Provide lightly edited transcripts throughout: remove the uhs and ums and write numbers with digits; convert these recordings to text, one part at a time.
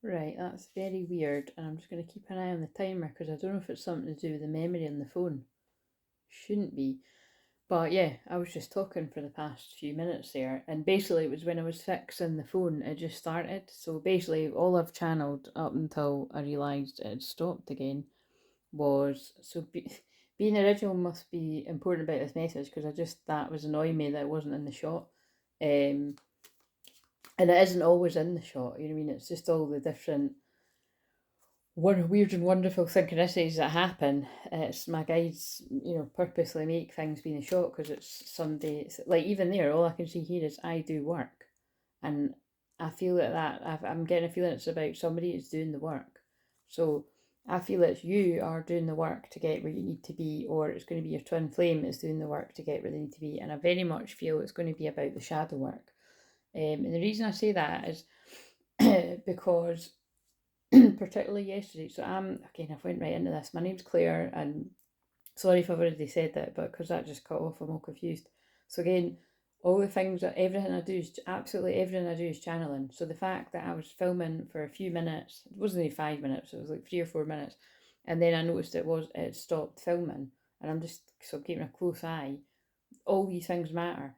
Right, that's very weird. And I'm just going to keep an eye on the timer because I don't know if it's something to do with the memory on the phone. Shouldn't be. But yeah, I was just talking for the past few minutes there. And basically, it was when I was fixing the phone, it just started. So basically, all I've channeled up until I realised it had stopped again was being original must be important about this message because I just that was annoying me that it wasn't in the shot. Um, and it isn't always in the shot, you know what I mean? It's just all the different weird and wonderful synchronicities that happen. It's my guides, purposely make things be in the shot because it's Sunday. It's like even there, all I can see here is I do work, and I feel I'm getting a feeling it's about somebody who's doing the work. So I feel that you are doing the work to get where you need to be, or it's going to be your twin flame that's doing the work to get where they need to be. And I very much feel it's going to be about the shadow work. And the reason I say that is because particularly yesterday. So again, I've went right into this. My name's Claire, and sorry if I've already said that, but because that just cut off, I'm all confused. So again, all the things that absolutely everything I do is channeling. So the fact that I was filming for a few minutes, it wasn't even 5 minutes, it was like 3 or 4 minutes, and then I noticed it stopped filming, and I'm just so keeping a close eye. All these things matter.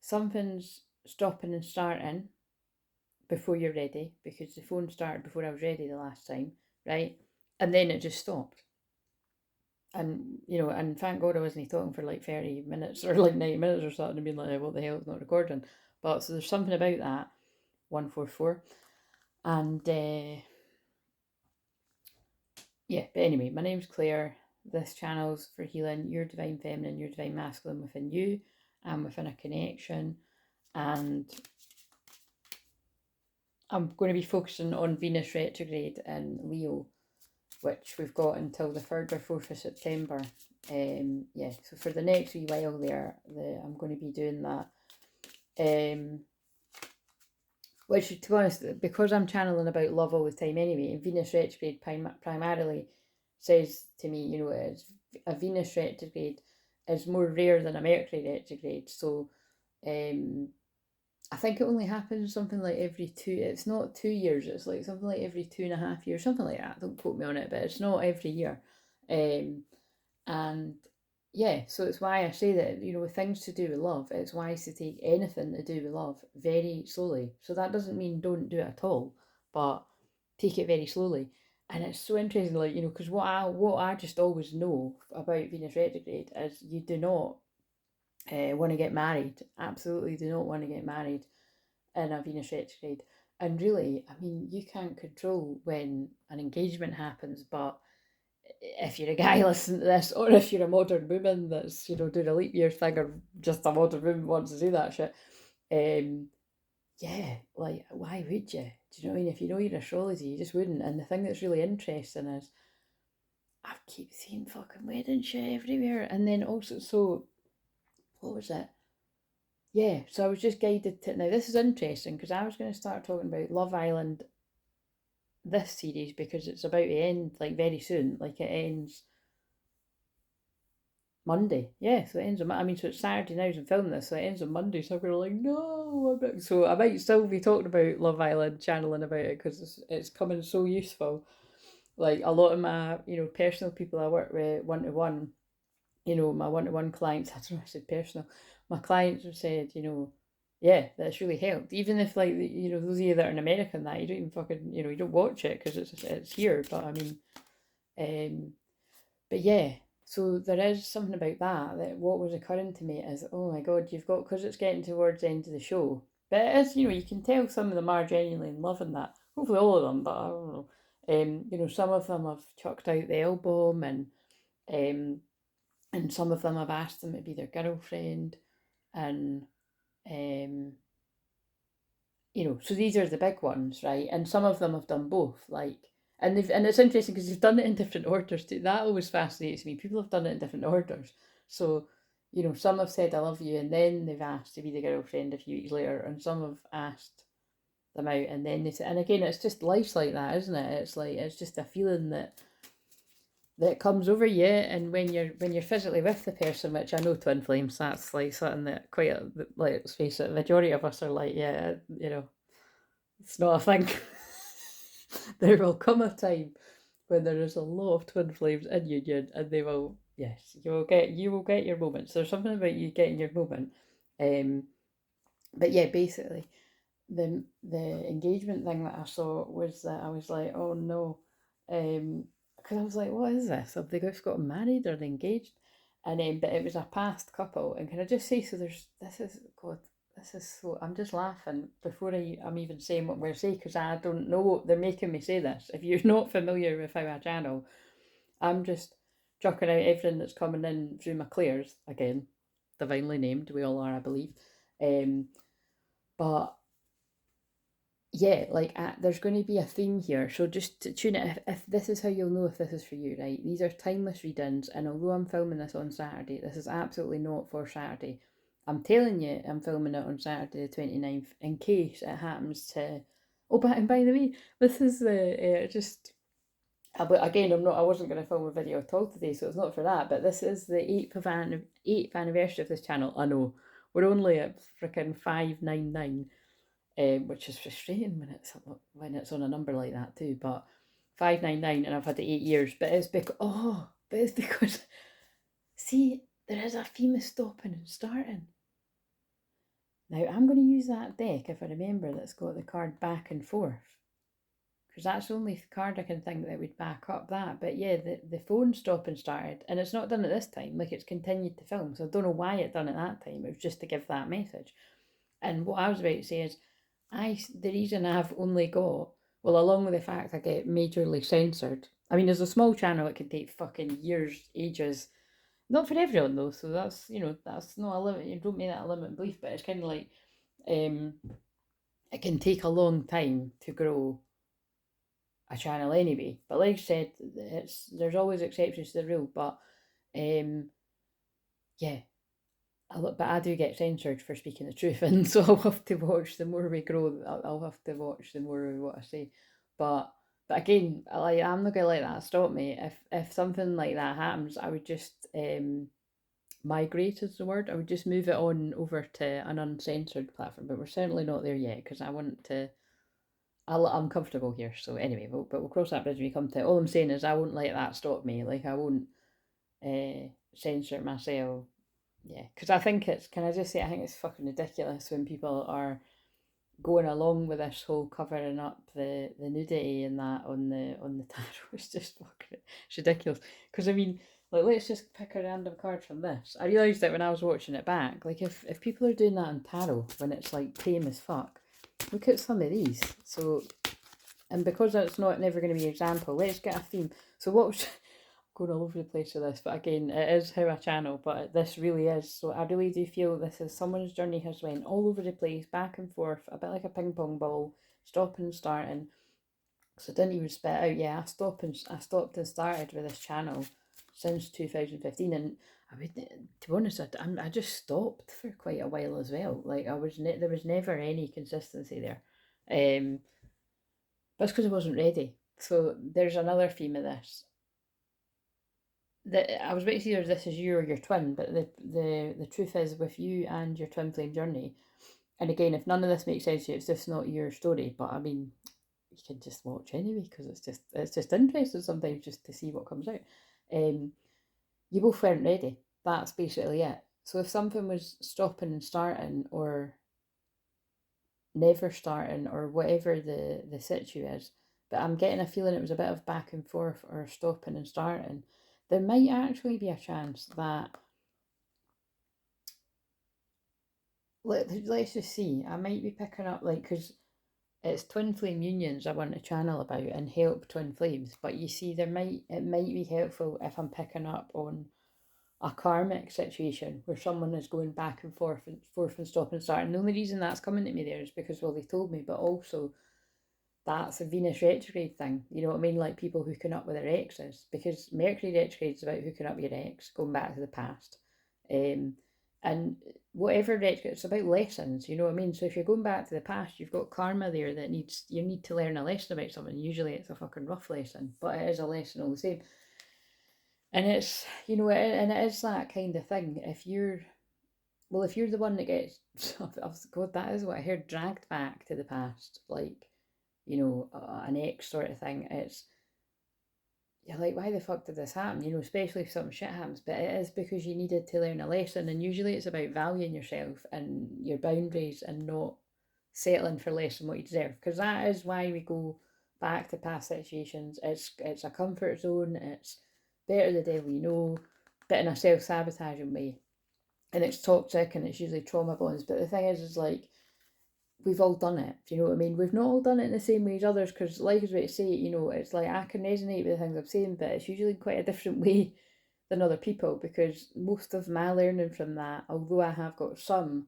Something's stopping and starting before you're ready because the phone started before I was ready the last time, right? And then it just stopped. And and thank God I wasn't talking for like 30 minutes or like 90 minutes or something and being like, what the hell, it's not recording. But so there's something about that, 144. And yeah, but anyway, my name's Claire. This channel's for healing your divine feminine, your divine masculine within you and within a connection. And I'm going to be focusing on Venus retrograde in Leo, which we've got until the 3rd or 4th of September. Yeah, so for the next wee while there, I'm going to be doing that. Which, to be honest, because I'm channeling about love all the time anyway, and Venus retrograde primarily says to me, it's a Venus retrograde is more rare than a Mercury retrograde. So I think it only happens something like every two. It's not 2 years. It's like something like every 2.5 years, something like that. Don't quote me on it, but it's not every year. And yeah, so it's why I say that with things to do with love, it's wise to take anything to do with love very slowly. So that doesn't mean don't do it at all, but take it very slowly. And it's so interesting, like because what I just always know about Venus retrograde is you do not want to get married. Absolutely do not want to get married in a Venus retrograde. And really, I mean, you can't control when an engagement happens, but if you're a guy listening to this, or if you're a modern woman that's, doing a leap year thing, or just a modern woman wants to do that shit, um, yeah, like, why would you? Do you know what I mean? If you know your astrology, you just wouldn't. And the thing that's really interesting is, I keep seeing fucking wedding shit everywhere. And then also, so, what was it? Yeah, so I was just guided to. Now, this is interesting because I was going to start talking about Love Island this series because it's about to end like very soon. Like it ends Monday. Yeah, so it ends on. I mean, so it's Saturday now as I'm filming this, so it ends on Monday. So I'm going to like, no. So I might still be talking about Love Island, channeling about it because it's coming so useful. Like a lot of my, personal people I work with one to one, my one to one clients. I don't know. I said personal. My clients have said, yeah, that's really helped. Even if like those of you that are in America and that you don't even fucking you don't watch it because it's here. But I mean, but yeah, so there is something about that what was occurring to me is, oh my god, you've got, because it's getting towards the end of the show. But it is, you can tell some of them are genuinely loving that. Hopefully all of them, but I don't know. Some of them have chucked out the album um, and some of them have asked them to be their girlfriend. And, um, so these are the big ones, right? And some of them have done both, like, and it's interesting because they've done it in different orders too. That always fascinates me. People have done it in different orders. So, some have said I love you, and then they've asked to be the girlfriend a few weeks later, and some have asked them out, and then they say, and again, it's just life's like that, isn't it? It's like it's just a feeling that comes over you, and when you're physically with the person, which I know twin flames, that's like something that like, let's face it, the majority of us are like, yeah, it's not a thing. there will come a time when there is a lot of twin flames in union, and they will, yes, you will get your moment. So there's something about you getting your moment. But yeah, basically, the engagement thing that I saw was that I was like, oh no, because I was like, what is this? Have they just got married? Are they engaged? And but it was a past couple, and can I just say, so there's this is God, this is so, I'm just laughing before I'm even saying what we're saying, because I don't know, they're making me say this. If you're not familiar with our channel, I'm just chucking out everything that's coming in through my clairs, again, divinely named, we all are, I believe. But yeah, like there's going to be a theme here. So just to tune it, if this is how you'll know if this is for you, right? These are timeless readings, and although I'm filming this on Saturday, this is absolutely not for Saturday. I'm telling you, I'm filming it on Saturday the 29th in case it happens to. Oh, but and by the way, this is just. But again, I wasn't going to film a video at all today, so it's not for that. But this is the 8th anniversary of this channel. I know we're only at freaking 599. Which is frustrating when it's on a number like that too. But 599, and I've had it 8 years. But it's because see, there is a theme of stopping and starting. Now I'm going to use that deck if I remember that's got the card back and forth, because that's the only card I can think that would back up that. But yeah, the phone stop and started, and it's not done at this time. Like, it's continued to film, so I don't know why it done at that time. It was just to give that message. And what I was about to say is, the reason I've only got, well, along with the fact I get majorly censored. I mean, as a small channel, it can take fucking years, ages. Not for everyone though, so that's, that's not a limit. You don't make that a limit of belief, but it's kind of like, it can take a long time to grow a channel anyway. But like I said, there's always exceptions to the rule. But yeah, but I do get censored for speaking the truth, and so I'll have to watch. The more we grow, I'll have to watch the more of what I say. But again, I'm not gonna let that stop me. If something like that happens, I would just migrate is the word. I would just move it on over to an uncensored platform. But we're certainly not there yet, because I want to. I'm comfortable here. So anyway, but we'll cross that bridge when we come to it. All I'm saying is I won't let that stop me. Like, I won't censor myself. Yeah, because I think can I just say, I think it's fucking ridiculous when people are going along with this whole covering up the nudity and that on the tarot. It's just fucking, it's ridiculous. Because I mean, like, let's just pick a random card from this. I realised that when I was watching it back, like, if people are doing that in tarot when it's like tame as fuck, look at some of these. So, and because it's never going to be an example, let's get a theme. So what was going all over the place with this, but again, it is how I channel, but this really is. So I really do feel this is someone's journey has went all over the place, back and forth, a bit like a ping pong ball, stopping and starting. So I didn't even spit out. Yeah, I stopped and started with this channel since 2015, and I would, to be honest, I just stopped for quite a while as well. Like, there was never any consistency there, but it's because I wasn't ready. So there's another theme of this. I was about to say this is you or your twin, but the truth is, with you and your twin flame journey, and again, if none of this makes sense to you, it's just not your story. But I mean, you can just watch anyway, because it's just interesting sometimes just to see what comes out. You both weren't ready. That's basically it. So if something was stopping and starting, or never starting, or whatever the situ is, but I'm getting a feeling it was a bit of back and forth or stopping and starting, there might actually be a chance that, let's just see, I might be picking up, like, because it's twin flame unions I want to channel about and help twin flames, but you see, it might be helpful if I'm picking up on a karmic situation where someone is going back and forth and stop and start. And the only reason that's coming to me there is because, well, they told me, but also that's a Venus retrograde thing. You know what I mean? Like, people hooking up with their exes, because Mercury retrograde is about hooking up with your ex, going back to the past. And whatever retrograde, it's about lessons, you know what I mean? So if you're going back to the past, you've got karma there that you need to learn a lesson about something. Usually it's a fucking rough lesson, but it is a lesson all the same. And it's, and it is that kind of thing. If you're the one that gets, God, that is what I heard, dragged back to the past, like, you know, an ex sort of thing. You're like, why the fuck did this happen? You know, especially if something shit happens. But it is because you needed to learn a lesson. And usually it's about valuing yourself and your boundaries and not settling for less than what you deserve. Because that is why we go back to past situations. It's a comfort zone. It's better the devil you know, but in a self-sabotaging way. And it's toxic and it's usually trauma bonds. But the thing is like, we've all done it. Do you know what I mean? We've not all done it in the same way as others, because like I was about to say, you know, it's like I can resonate with the things I'm saying, but it's usually quite a different way than other people, because most of my learning from that, although I have got some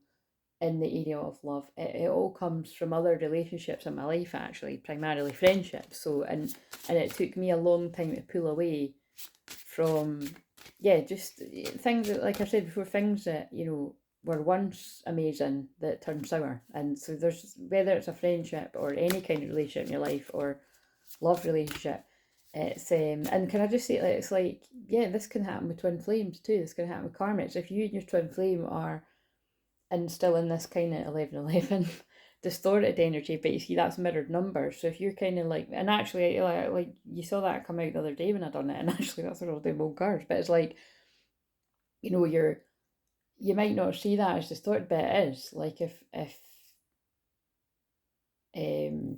in the area of love, it all comes from other relationships in my life, actually, primarily friendships. So and it took me a long time to pull away from, yeah, just things that, like I said before, things that, you know, were once amazing that turned sour. And so there's, whether it's a friendship or any kind of relationship in your life or love relationship, it's and can I just say, like, it's like, yeah, this can happen with twin flames too. This can happen with karma. It's if you and your twin flame are and still in this kind of 11-11 distorted energy, but you see that's mirrored numbers. So if you're kind of like, and actually like you saw that come out the other day when I done it, and actually that's a real damn old cards, but it's like, you know, you might not see that as distorted, but it is. Like if um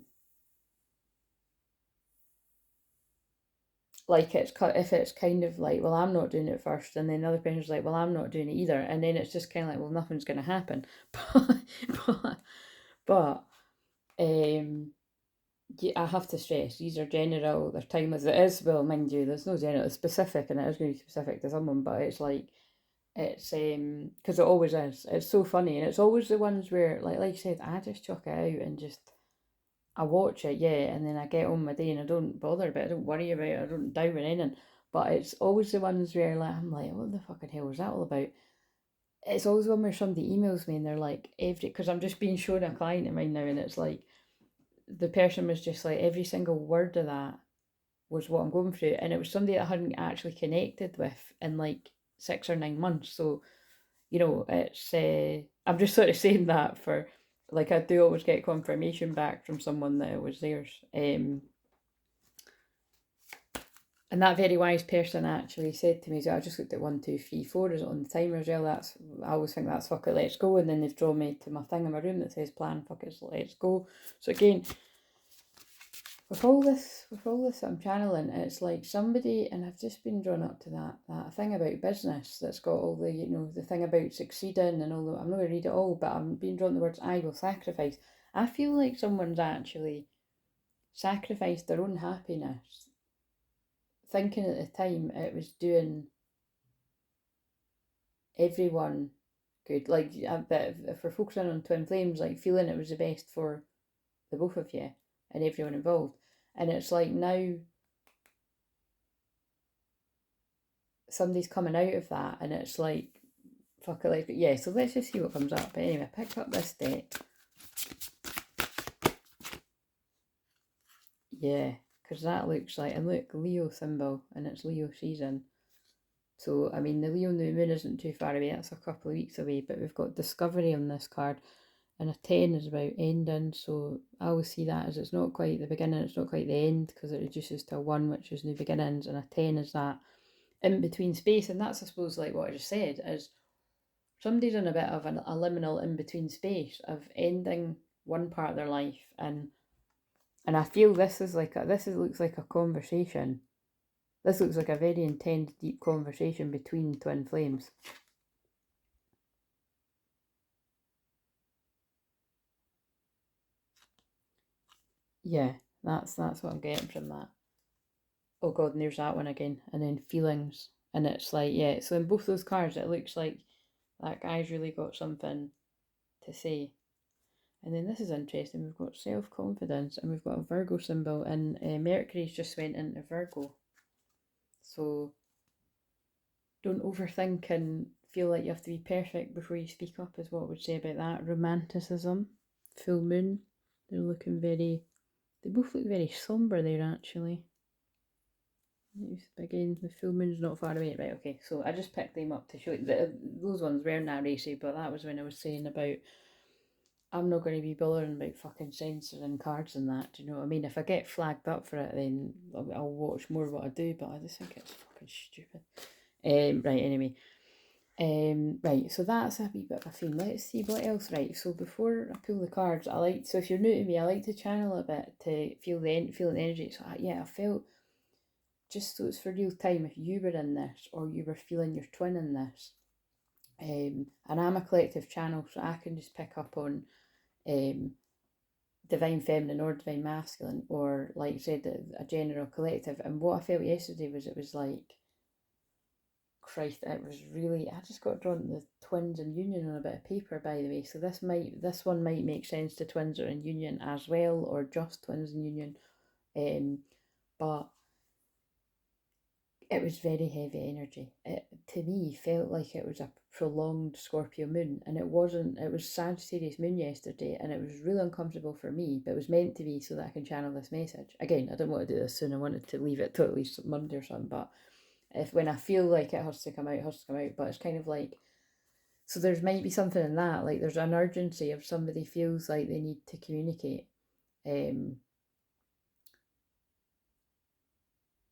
like it's if it's kind of like, well, I'm not doing it first, and then the other person's like, well, I'm not doing it either, and then it's just kind of like, well, nothing's going to happen. but but um yeah, I have to stress these are general. They're timeless. It is, well, mind you, there's no general. It's specific, and it is going to be specific to someone. But it's like it's because it always is. It's so funny, and it's always the ones where, like I said, I just chuck it out and just I watch it, yeah, and then I get on my day and I don't bother about it. I don't worry about it. I don't doubt anything. But it's always the ones where like I'm like, what the fucking hell was that all about? It's always the one where somebody emails me and they're like, every, because I'm just being shown a client of mine now, and it's like the person was just like, every single word of that was what I'm going through, and it was somebody that I hadn't actually connected with in like 6 or 9 months. So you know, it's I'm just sort of saying that for, like, I do always get confirmation back from someone that it was theirs. And that very wise person actually said to me, so I just looked at 1, 2, 3, 4 is it on the timer as well. That's, I always think that's fuck it, let's go. And then they've drawn me to my thing in my room that says plan, fuck it, let's go. So again, with all this I'm channeling, it's like somebody, and I've just been drawn up to that thing about business that's got all the, you know, the thing about succeeding and all the, I'm not going to read it all, but I'm being drawn to the words I will sacrifice. I feel like someone's actually sacrificed their own happiness, thinking at the time it was doing everyone good. Like, but if we're focusing on twin flames, like feeling it was the best for the both of you and everyone involved. And it's like now somebody's coming out of that, and it's like, fuck it, like, yeah. So let's just see what comes up. But anyway, I picked up this deck. Yeah, because that looks like, and look, Leo symbol, and it's Leo season. So I mean, the Leo new moon isn't too far away. That's a couple of weeks away. But we've got discovery on this card, and a 10 is about ending. So I always see that as it's not quite the beginning, it's not quite the end, because it reduces to a 1, which is new beginnings, and a 10 is that in between space. And that's, I suppose, like what I just said, is somebody's in a bit of a liminal in between space of ending one part of their life, and I feel this is like looks like a conversation. This looks like a very intense, deep conversation between twin flames. Yeah, that's what I'm getting from that. Oh god, and there's that one again, and then feelings, and it's like, yeah. So in both those cards, it looks like that guy's really got something to say. And then this is interesting. We've got self-confidence, and we've got a Virgo symbol, and Mercury's just went into Virgo. So don't overthink and feel like you have to be perfect before you speak up, is what I would say about that. Romanticism, full moon. They're looking very, they both look very somber there, actually. Again, the full moon's not far away. Right, okay, so I just picked them up to show you. Those ones weren't that racy, but that was when I was saying about I'm not going to be bothering about fucking censoring cards and that. Do you know what I mean? If I get flagged up for it, then I'll watch more what I do. But I just think it's fucking stupid. Right. Anyway. Right. So that's a wee bit of a theme. Let's see what else. Right. So before I pull the cards, I like. So if you're new to me, I like to channel a bit to feel the energy. So I felt just so it's for real time. If you were in this or you were feeling your twin in this, and I'm a collective channel, so I can just pick up on um, divine feminine or divine masculine, or like I said, a general collective. And what I felt yesterday was it was like, Christ, it was really. I just got drawn to the twins in union on a bit of paper, by the way. So this one might make sense to twins are in union as well, or just twins in union. But it was very heavy energy. It, to me, felt like it was a prolonged Scorpio moon, and it wasn't. It was Sagittarius moon yesterday, and it was really uncomfortable for me, but it was meant to be so that I can channel this message. Again, I didn't want to do this soon. I wanted to leave it till at least Monday or something, but if when I feel like it has to come out, it has to come out. But it's kind of like, so there's might be something in that, like there's an urgency if somebody feels like they need to communicate. And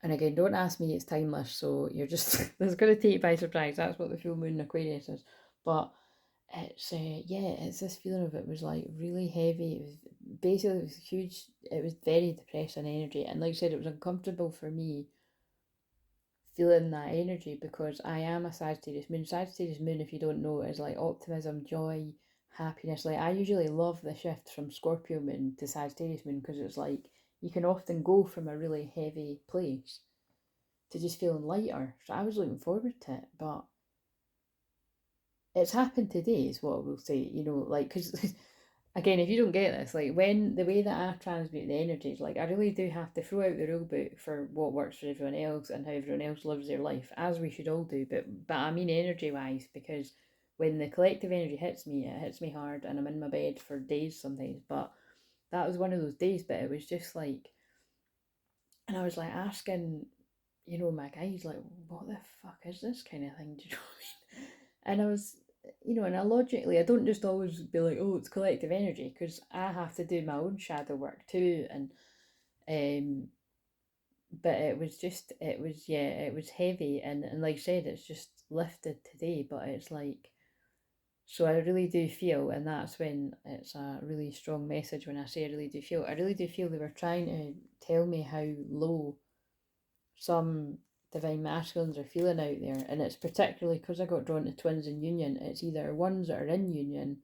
again, don't ask me, it's timeless, so you're just, there's going to take you by surprise. That's what the full moon in Aquarius is. But it's, it's this feeling of it was like really heavy. It was basically, it was huge, it was very depressing energy. And like I said, it was uncomfortable for me feeling that energy because I am a Sagittarius moon. Sagittarius moon, if you don't know, is like optimism, joy, happiness. Like I usually love the shift from Scorpio moon to Sagittarius moon because it's like you can often go from a really heavy place to just feeling lighter. So I was looking forward to it, but it's happened today, is what I will say. You know, like because again, if you don't get this, like when the way that I transmute the energies, like I really do have to throw out the rule book for what works for everyone else and how everyone else lives their life, as we should all do. But I mean energy wise, because when the collective energy hits me, it hits me hard, and I'm in my bed for days sometimes. But that was one of those days. But it was just like, and I was like asking, you know, my guys, like, what the fuck is this kind of thing? Do you know what I mean? And I was, you know, and I logically, I don't just always be like, oh, it's collective energy, because I have to do my own shadow work too. And, but it was just, it was, yeah, it was heavy. And like I said, it's just lifted today, but it's like, so I really do feel, and that's when it's a really strong message when I say I really do feel. I really do feel they were trying to tell me how low some divine masculines are feeling out there, and it's particularly because I got drawn to twins in union. It's either ones that are in union,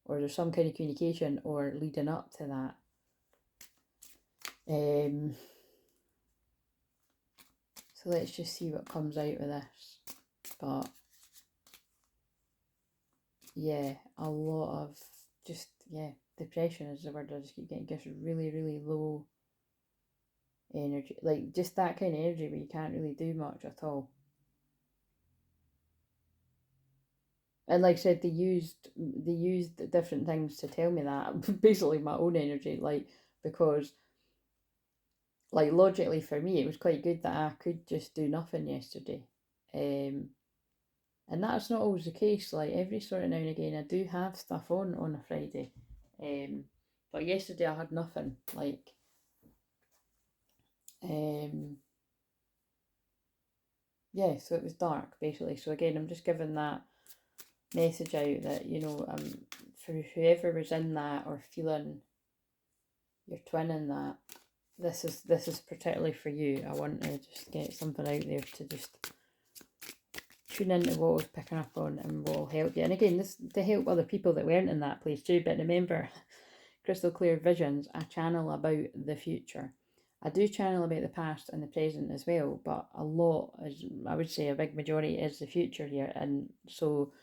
or there's some kind of communication, or leading up to that. So let's just see what comes out of this. But yeah, a lot of just depression is the word I just keep getting. Just really, really low energy, like just that kind of energy where you can't really do much at all. And like I said, they used different things to tell me that. Basically my own energy, like, because like logically for me it was quite good that I could just do nothing yesterday. Um and that's not always the case. Like every sort of now and again I do have stuff on a Friday. But yesterday I had nothing. Like um so it was dark basically. So again I'm just giving that message out that, you know, for whoever was in that or feeling your twin in that, this is particularly for you. I want to just get something out there to just tune into what I was picking up on and what will help you. And again, this to help other people that weren't in that place too. But remember, crystal clear visions, I channel about the future. I do channel about the past and the present as well, but a lot is, I would say a big majority is the future here. And so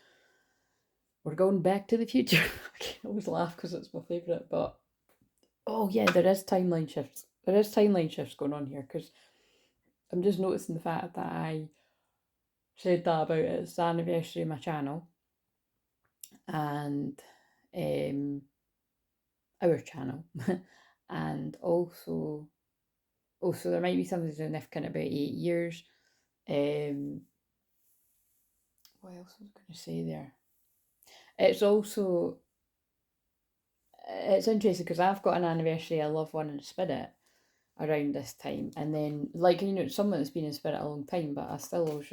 we're going back to the future. I always laugh because it's my favourite, but oh yeah, there is timeline shifts. There is timeline shifts going on here because I'm just noticing the fact that I said that about it. It's the anniversary of my channel and our channel, and also there might be something significant about 8 years. What else was I going to say there? It's also it's interesting because I've got an anniversary of loved one in spirit around this time, and then like someone that's been in spirit a long time, but I still always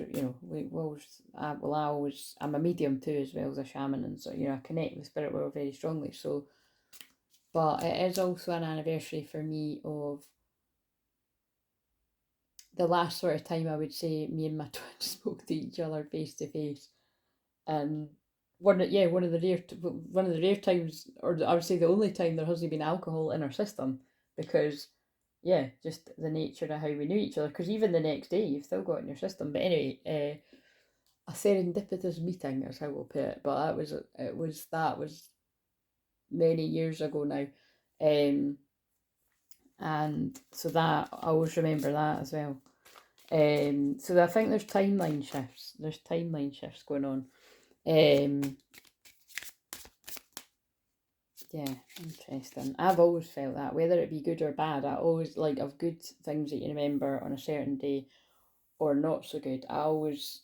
I'm a medium too as well as a shaman, and so I connect with spirit world very strongly. So, but it is also an anniversary for me of the last sort of time I would say me and my twin spoke to each other face to face, and one of the rare times, or I would say the only time there hasn't been alcohol in our system, because just the nature of how we knew each other. Because even the next day, you've still got it in your system. But anyway, a serendipitous meeting is how we'll put it. But that was many years ago now, and so that I always remember that as well. So I think there's timeline shifts. There's timeline shifts going on. Yeah, interesting. I've always felt that, whether it be good or bad, I always like of good things that you remember on a certain day or not so good. I always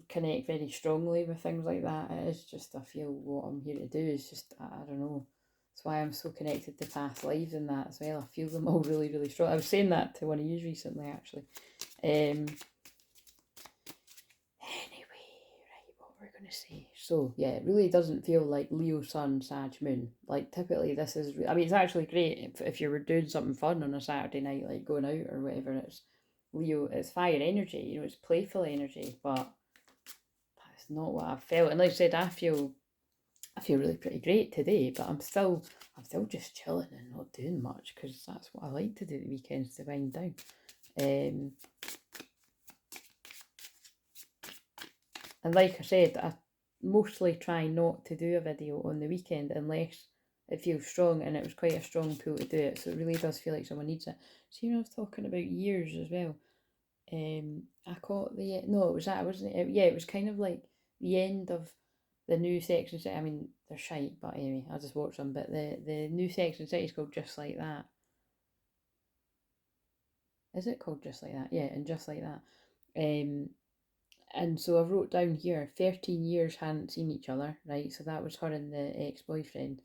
connect very strongly with things like that. It is just, I feel what I'm here to do is just, I don't know. That's why I'm so connected to past lives and that as well. I feel them all really, really strong. I was saying that to one of you recently, actually. Going to say. So yeah, it really doesn't feel like Leo Sun, Sag Moon. Like typically this is, I mean, it's actually great if you were doing something fun on a Saturday night, like going out or whatever. It's Leo, it's fire energy, it's playful energy, but that's not what I've felt. And like I said, I feel really pretty great today, but I'm still just chilling and not doing much because that's what I like to do the weekends to wind down. And like I said, I mostly try not to do a video on the weekend unless it feels strong, and it was quite a strong pull to do it, so it really does feel like someone needs it. So I was talking about years as well. I caught no, it was that, wasn't it? Yeah, it was kind of like the end of the new Sex and City. I mean, they're shite, but anyway, I just watched them. But the new Sex and City is called Just Like That. Is it called Just Like That? Yeah, and Just Like That. And so I wrote down here 13 years hadn't seen each other, right? So that was her and the ex-boyfriend.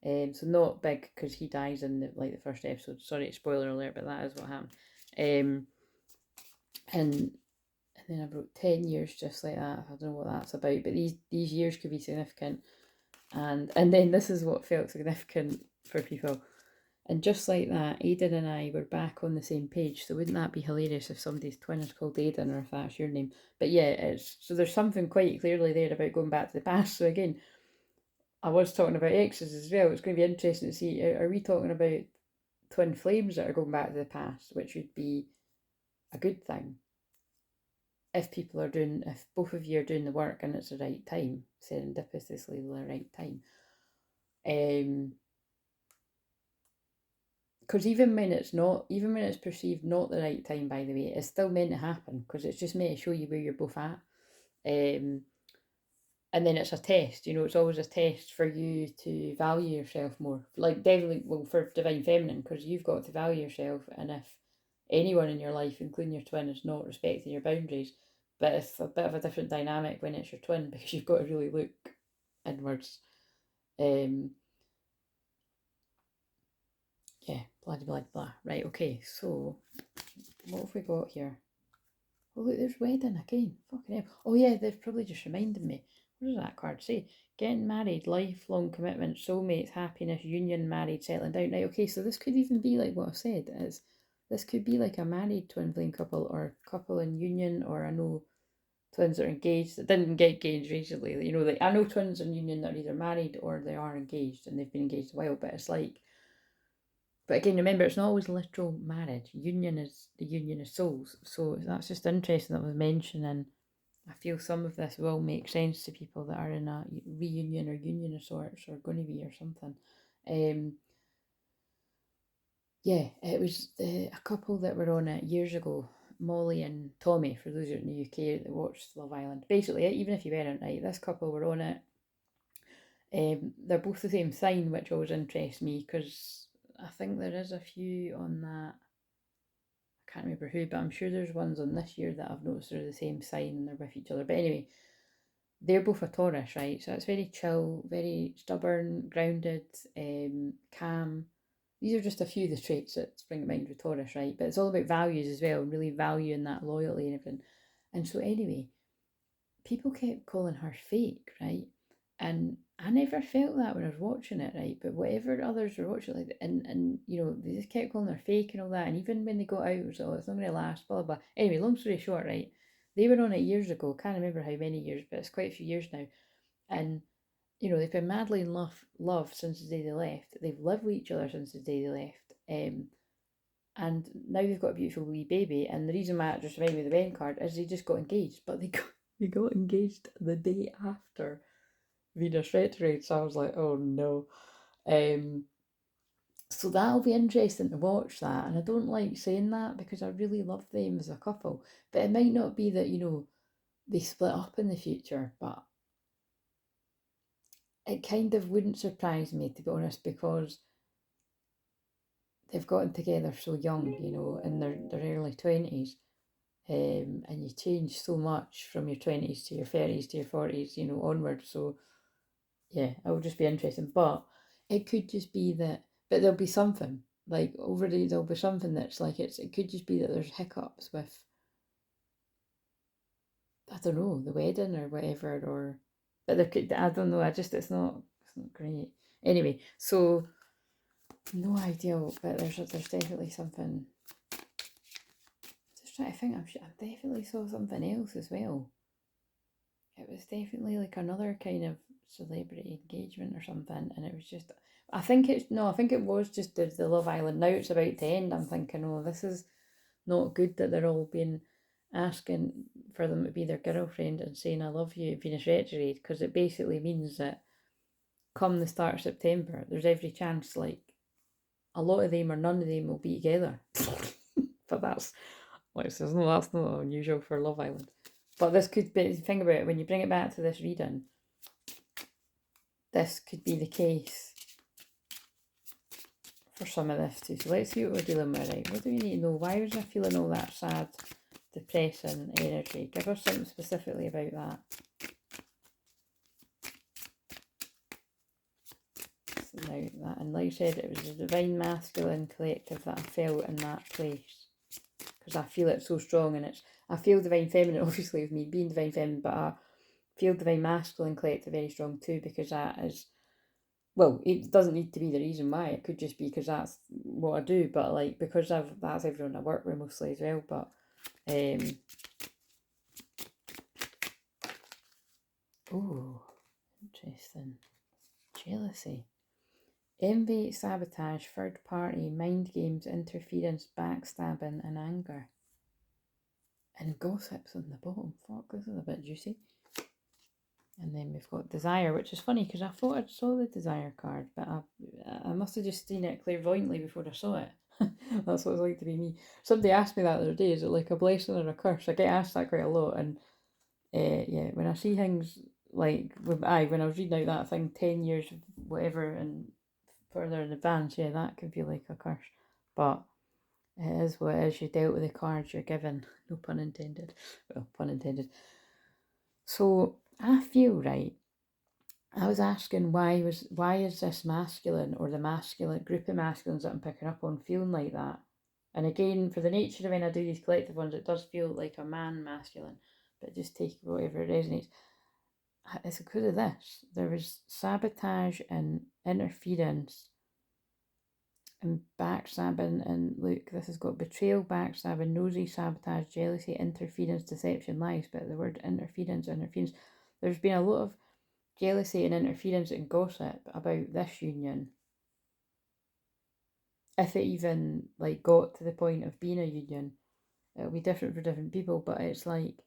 So not big because he dies in the first episode. Sorry, spoiler alert, but that is what happened. And then I wrote 10 years just like that. I don't know what that's about, but these years could be significant. And then this is what felt significant for people. And just like that, Aidan and I were back on the same page. So wouldn't that be hilarious if somebody's twin is called Aidan, or if that's your name? But yeah, it's so there's something quite clearly there about going back to the past. So again, I was talking about exes as well. It's going to be interesting to see, are we talking about twin flames that are going back to the past, which would be a good thing if both of you are doing the work and it's the right time, serendipitously the right time. Because even when it's perceived not the right time, by the way, it's still meant to happen because it's just meant to show you where you're both at. And then it's a test, it's always a test for you to value yourself more. Like, definitely, well, for Divine Feminine, because you've got to value yourself, and if anyone in your life, including your twin, is not respecting your boundaries, but it's a bit of a different dynamic when it's your twin because you've got to really look inwards. Yeah, blah, blah, blah. Right, okay, so what have we got here? Oh, look, there's wedding again. Fucking hell. Oh, yeah, they've probably just reminded me. What does that card say? Getting married, lifelong commitment, soulmates, happiness, union, married, settling down. Right, okay, so this could even be like what I've said. This could be like a married twin flame couple, or couple in union, or I know twins that are engaged that didn't get engaged recently. I know twins in union that are either married or they are engaged and they've been engaged a while, but it's like, but again, remember, it's not always literal marriage. Union is the union of souls. So that's just interesting that was mentioned. I feel some of this will make sense to people that are in a reunion or union of sorts, or going to be, or something. Yeah, it was a couple that were on it years ago. Molly and Tommy, for those who are in the UK that watched Love Island. Basically, even if you weren't, right, this couple were on it. They're both the same sign, which always interests me because I think there is a few on that. I can't remember who, but I'm sure there's ones on this year that I've noticed are the same sign and they're with each other. But anyway, they're both a Taurus, right? So it's very chill, very stubborn, grounded, calm. These are just a few of the traits that spring to mind with Taurus, right? But it's all about values as well, really valuing that loyalty and everything. And so anyway, people kept calling her fake, right? And I never felt that when I was watching it, right? But whatever others were watching, like, and you know, they just kept calling her fake and all that. And even when they got out, it was, oh, it's not going to last, blah, blah, blah. Anyway, long story short, right? They were on it years ago. Can't remember how many years, but it's quite a few years now. And you know, they've been madly in love since the day they left. They've lived with each other since the day they left. And now they've got a beautiful wee baby. And the reason why it just reminded me of the wedding card is they just got engaged, but they got engaged the day after Venus retrograde. So I was like, oh no. So that'll be interesting to watch that. And I don't like saying that because I really love them as a couple. But it might not be that, you know, they split up in the future, but it kind of wouldn't surprise me, to be honest, because they've gotten together so young, you know, in their early 20s. And you change so much from your 20s to your 30s to your 40s, you know, onward. So, yeah, it will just be interesting. But it could just be that, but there'll be something, like, there'll be something that's like, it could just be that there's hiccups with, I don't know, the wedding or whatever, or, but there could, I don't know, it's not great. Anyway, so, no idea, but there's definitely something. Just trying to think, I definitely saw something else as well. It was definitely like another kind of celebrity engagement or something, and it was just. I think it was just the Love Island. Now it's about to end. I'm thinking, oh, this is not good that they're all being asking for them to be their girlfriend and saying I love you at Venus retrograde, because it basically means that come the start of September, there's every chance like a lot of them or none of them will be together. But that's that's not unusual for Love Island. But this could be, think about it, when you bring it back to this reading, this could be the case for some of this too. So let's see what we're dealing with, right? What do we need to know? Why was I feeling all that sad, depressing energy? Give us something specifically about that. So now that, and like I said, it was the divine masculine collective that I felt in that place. Because I feel it so strong, and I feel divine feminine, obviously, with me being divine feminine, but I feel divine masculine collective very strong too, because that is, well, it doesn't need to be the reason why. It could just be because that's what I do, but like, because that's everyone I work with mostly as well. But oh, interesting. Jealousy, envy, sabotage, third party, mind games, interference, backstabbing, and anger. And gossips on the bottom. Fuck, this is a bit juicy. And then we've got desire, which is funny because I thought I saw the desire card, but I must have just seen it clairvoyantly before I saw it. That's what it's like to be me. Somebody asked me that the other day, is it like a blessing or a curse? I get asked that quite a lot, and yeah, when I see things like, when I was reading out that thing, 10 years, whatever, and further in advance, yeah, that could feel like a curse. But it is what it is. You dealt with the cards you're given. No pun intended. Well, pun intended. So I feel, right, I was asking why is this masculine, or the masculine group of masculines that I'm picking up on, feeling like that? And again, for the nature of when I do these collective ones, it does feel like a man masculine, but just take whatever it resonates. It's because of this. There was sabotage and interference and backstabbing, and look, this has got betrayal, backstabbing, nosy, sabotage, jealousy, interference, deception, lies. But the word interference, there's been a lot of jealousy and interference and gossip about this union, if it even like got to the point of being a union. It'll be different for different people, but it's like,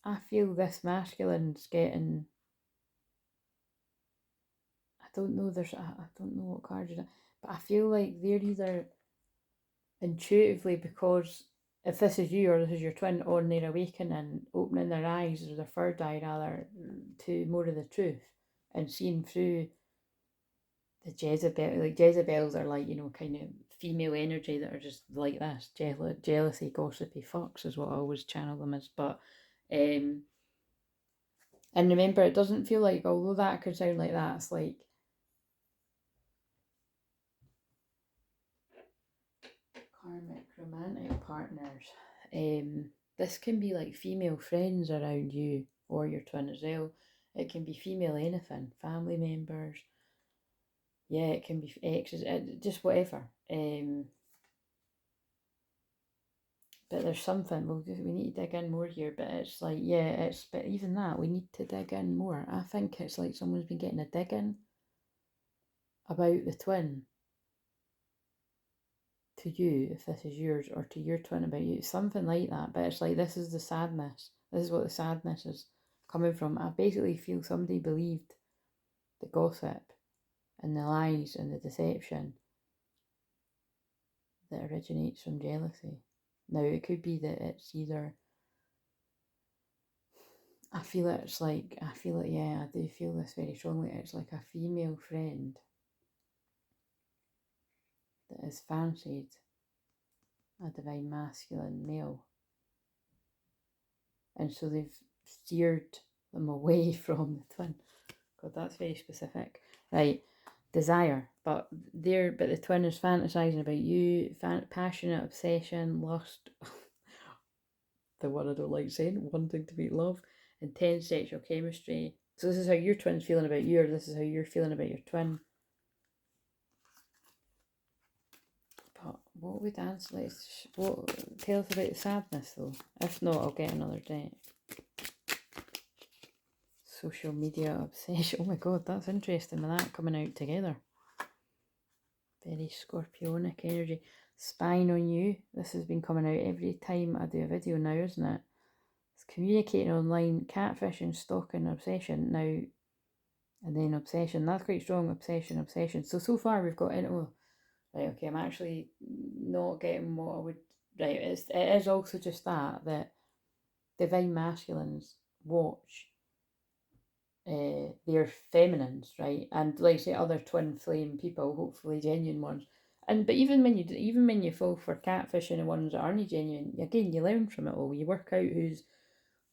I feel this masculine's getting, I don't know, I don't know what card is it, but I feel like they're either intuitively, because if this is you or this is your twin, on their awakening, opening their eyes, or their third eye rather, to more of the truth, and seeing through the Jezebels are like, you know, kind of female energy that are just like this, jealousy, gossipy fucks is what I always channel them as. But And remember, it doesn't feel like, although that could sound like that, it's like karmic romantic partners. This can be like female friends around you or your twin as well. It can be female anything, family members. Yeah, it can be exes, just whatever. But there's something, we need to dig in more here, but it's like, yeah, but even that, we need to dig in more. I think it's like someone's been getting a dig in about the twin to you, if this is yours, or to your twin about you, something like that. But it's like, this is the sadness. This is what the sadness is coming from. I basically feel somebody believed the gossip and the lies and the deception that originates from jealousy. Now, it could be that it's either, I feel it, yeah, I do feel this very strongly. It's like a female friend that has fancied a divine masculine male. And so they've steered them away from the twin. God, that's very specific. Right, desire. But the twin is fantasizing about you, passionate obsession, lust, the one I don't like saying, wanting to meet love, intense sexual chemistry. So this is how your twin's feeling about you, or this is how you're feeling about your twin. But what would answer? Tell us about the sadness though. If not, I'll get another deck. Social media obsession. Oh my god, that's interesting with that coming out together. Very scorpionic energy. Spying on you. This has been coming out every time I do a video now, isn't it? It's communicating online, catfishing, stalking, obsession. Now, and then obsession. That's quite strong. Obsession. So far we've got into, right, okay, I'm actually not getting what I would, right, it is also just that divine masculines watch they're feminines, right? And like I say, other twin flame people, hopefully genuine ones. But even when you fall for catfishing and ones that aren't genuine, again you learn from it all. You work out who's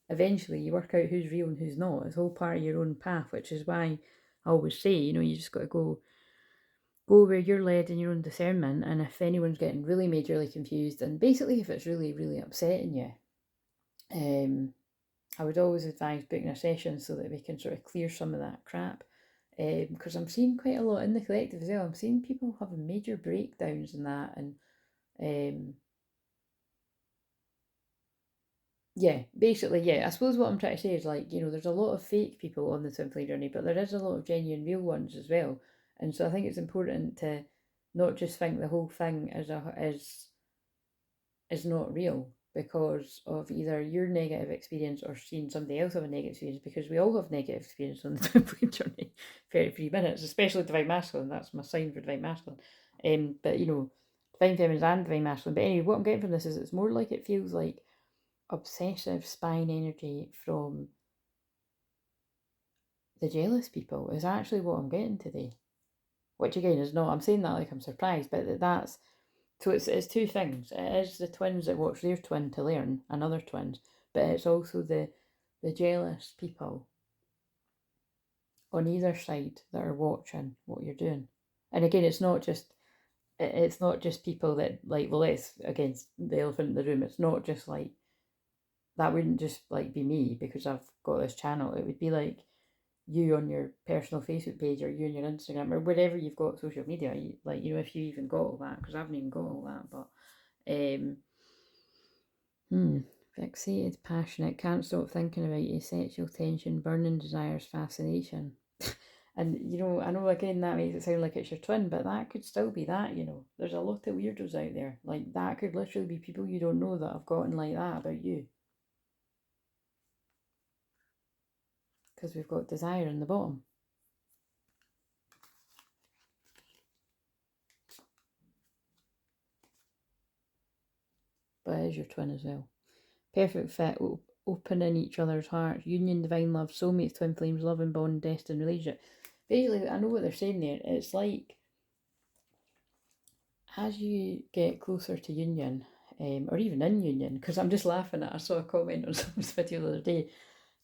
real and who's not. It's all part of your own path, which is why I always say, you just got to go where you're led in your own discernment. And if anyone's getting really majorly confused, and basically if it's really really upsetting you, I would always advise booking a session so that we can sort of clear some of that crap. Because I'm seeing quite a lot in the collective as well. I'm seeing people having major breakdowns in that, and yeah, basically, yeah. I suppose what I'm trying to say is like, there's a lot of fake people on the twin flame journey, but there is a lot of genuine, real ones as well. And so I think it's important to not just think the whole thing is not real because of either your negative experience or seeing somebody else have a negative experience, because we all have negative experience on the twin flame journey. 33 minutes, especially divine masculine. That's my sign for divine masculine. But divine feminine and divine masculine. But anyway, what I'm getting from this is it's more like it feels like obsessive spine energy from the jealous people is actually what I'm getting today. Which again is not, I'm saying that like I'm surprised, but that's, so it's two things. It is the twins that watch their twin to learn, and other twins, but it's also the jealous people on either side that are watching what you're doing. And again, it's not just people that like, well, it's against the elephant in the room. It's not just like, that wouldn't just like be me because I've got this channel. It would be like you on your personal Facebook page, or you on your Instagram, or wherever you've got social media, if you even got all that, because I haven't even got all that. But fixated, passionate, can't stop thinking about you, sexual tension, burning desires, fascination. And I know again that makes it sound like it's your twin, but that could still be that. There's a lot of weirdos out there. Like, that could literally be people you don't know that have gotten like that about you, because we've got desire in the bottom. But it is your twin as well. Perfect fit, open in each other's hearts, union, divine love, soulmates, twin flames, love and bond, destined relationship. Basically, I know what they're saying there. It's like, as you get closer to union, or even in union, because I'm just laughing at, I saw a comment on someone's video the other day,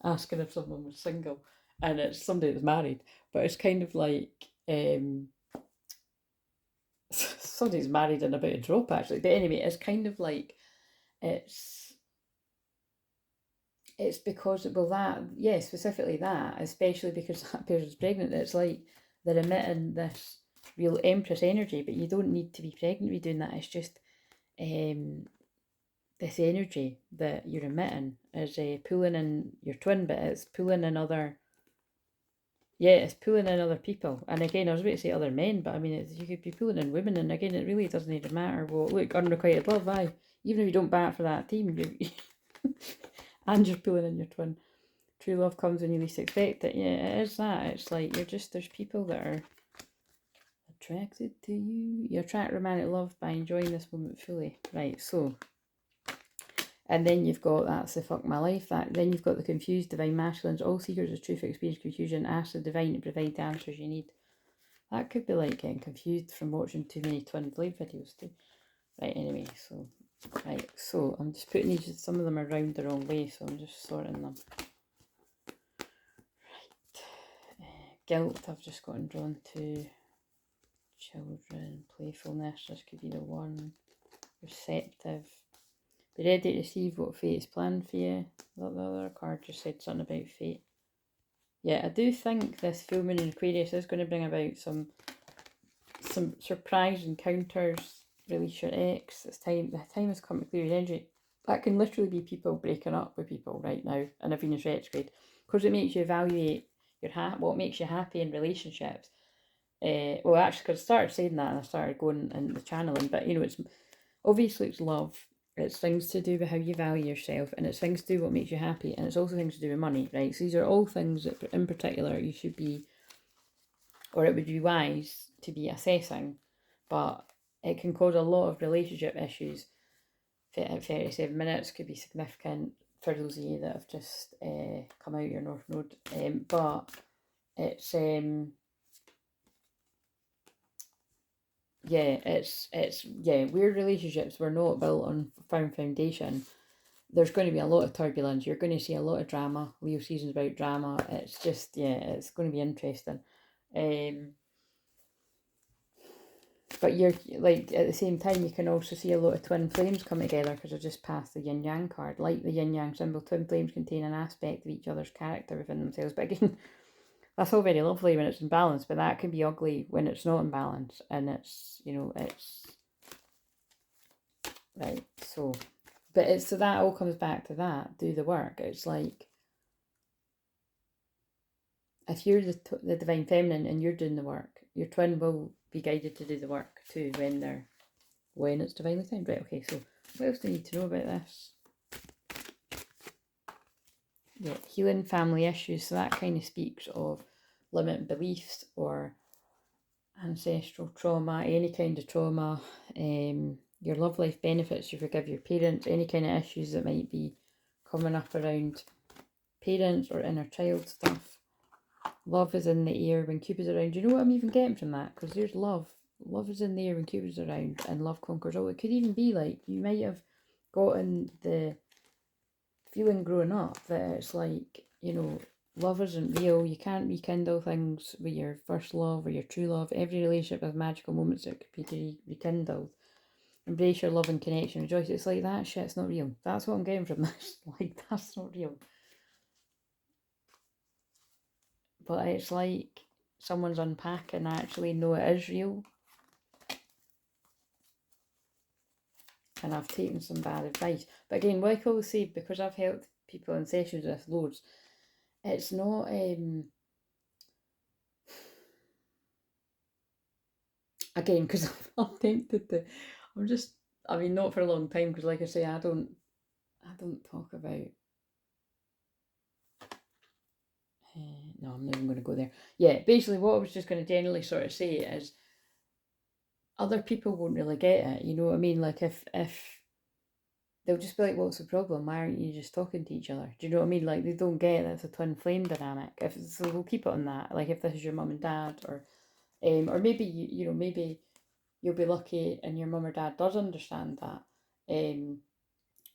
asking if someone was single, and it's somebody that's married, but it's kind of like somebody's married and about to drop actually. But anyway, it's kind of like it's because, well, that, yeah, specifically that, especially because that person's pregnant, it's like they're emitting this real Empress energy, but you don't need to be pregnant to be doing that. It's just this energy that you're emitting is pulling in your twin, but it's pulling in other, yeah, it's pulling in other people. And again, I was about to say other men, but I mean, you could be pulling in women, and again, it really doesn't even matter. Well, look, unrequited love, aye. Even if you don't bat for that team, you and you're pulling in your twin. True love comes when you least expect it. Yeah, it is that. It's like there's people that are attracted to you. You attract romantic love by enjoying this moment fully. Right, so. And then you've got, that's the fuck my life. Then you've got the confused divine masculines. All seekers of truth experience confusion. Ask the divine to provide the answers you need. That could be like getting confused from watching too many twin flame videos too. Right, anyway, so I'm just putting these, some of them are round the wrong way, so I'm just sorting them. Guilt, I've just gotten drawn to. Children, playfulness, this could be the one. Receptive. Be ready to receive what fate is planned for you. The other card just said something about fate. Yeah, I do think this full moon in Aquarius is going to bring about some surprise encounters. Release your ex. It's time. The time has come to clear your energy. That can literally be people breaking up with people right now in a Venus retrograde, because it makes you evaluate what makes you happy in relationships. Well, actually, because I started saying that and I started going in the channeling, but it's obviously it's love. It's things to do with how you value yourself, and it's things to do with what makes you happy, and it's also things to do with money, right? So these are all things that, in particular, you should be, or it would be wise to be assessing, but it can cause a lot of relationship issues. At 37 minutes could be significant for those of you that have just come out your North Node, but it's weird relationships were not built on firm foundation. There's going to be a lot of turbulence. You're going to see a lot of drama. Leo season's about drama. It's just, it's going to be interesting. But you're like, at the same time, you can also see a lot of twin flames come together, because I just passed the yin yang card. Like the yin yang symbol, twin flames contain an aspect of each other's character within themselves. But again, that's all very lovely when it's in balance, but that can be ugly when it's not in balance, and it's, it's right. So, but it's, so that all comes back to that. Do the work. It's like, if you're the divine feminine and you're doing the work, your twin will be guided to do the work too when it's divinely timed. Right, okay, so what else do you need to know about this? Yeah, healing family issues. So that kind of speaks of limiting beliefs or ancestral trauma, any kind of trauma, your love life benefits, you forgive your parents, any kind of issues that might be coming up around parents or inner child stuff. Love is in the air when Cupid's around. You know what I'm even getting from that? Because there's love. Love is in the air when Cupid's around, and love conquers all. It could even be like you might have gotten the feeling growing up that it's like, love isn't real. You can't rekindle things with your first love or your true love. Every relationship has magical moments that could be rekindled. Embrace your love and connection. Rejoice. It's like, that shit's not real. That's what I'm getting from this. Like, that's not real. But it's like someone's unpacking actually, no, it is real. And I've taken some bad advice. But again, like I always say, because I've helped people in sessions with loads, it's not again, because I'm tempted to, not for a long time, because like I say, I don't talk about no, I'm not even going to go there. Yeah, basically what I was just going to generally sort of say is other people won't really get it, you know what I mean? Like if they'll just be like, what's the problem? Why aren't you just talking to each other? Do you know what I mean? Like, they don't get that it's a twin flame dynamic. So we'll keep it on that. Like, if this is your mum and dad, or maybe maybe you'll be lucky and your mum or dad does understand that.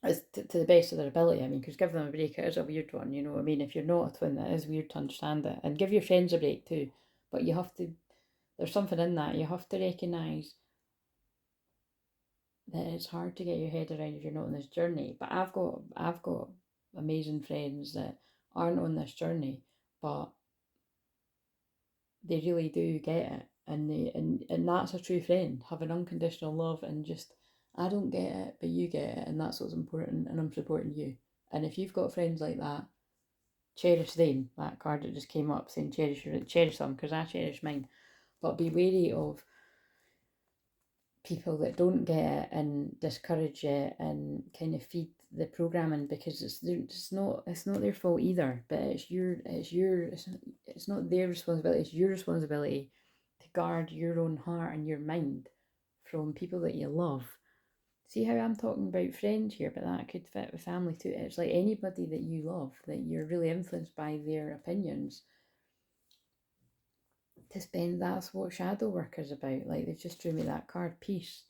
as to the best of their ability. I mean, because give them a break, it is a weird one, you know what I mean? If you're not a twin, that is weird to understand it. And give your friends a break too. But you have to, there's something in that. You have to recognise that it's hard to get your head around if you're not on this journey. But I've got amazing friends that aren't on this journey, but they really do get it. And that's a true friend, having unconditional love and just, I don't get it, but you get it, and that's what's important, and I'm supporting you. And if you've got friends like that, cherish them. That card that just came up saying cherish them, because I cherish mine. But be wary of people that don't get it and discourage it and kind of feed the programming, because it's not their fault either, but it's not their responsibility, it's your responsibility to guard your own heart and your mind from people that you love. See how I'm talking about friends here, but that could fit with family too. It's like anybody that you love, that you're really influenced by their opinions, to spend, that's what shadow work is about. Like they've just drew me that card, peace.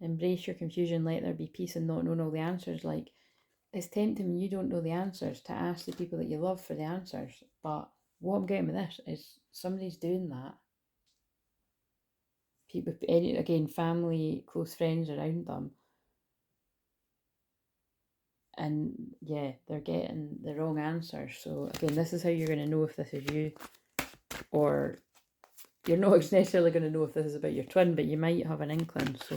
Embrace your confusion, let there be peace, and not knowing all the answers. Like, it's tempting when you don't know the answers to ask the people that you love for the answers. But what I'm getting with this is somebody's doing that. People, again, family, close friends around them. And yeah, they're getting the wrong answers. So again, this is how you're going to know if this is you, or you're not necessarily going to know if this is about your twin, but you might have an inkling. So,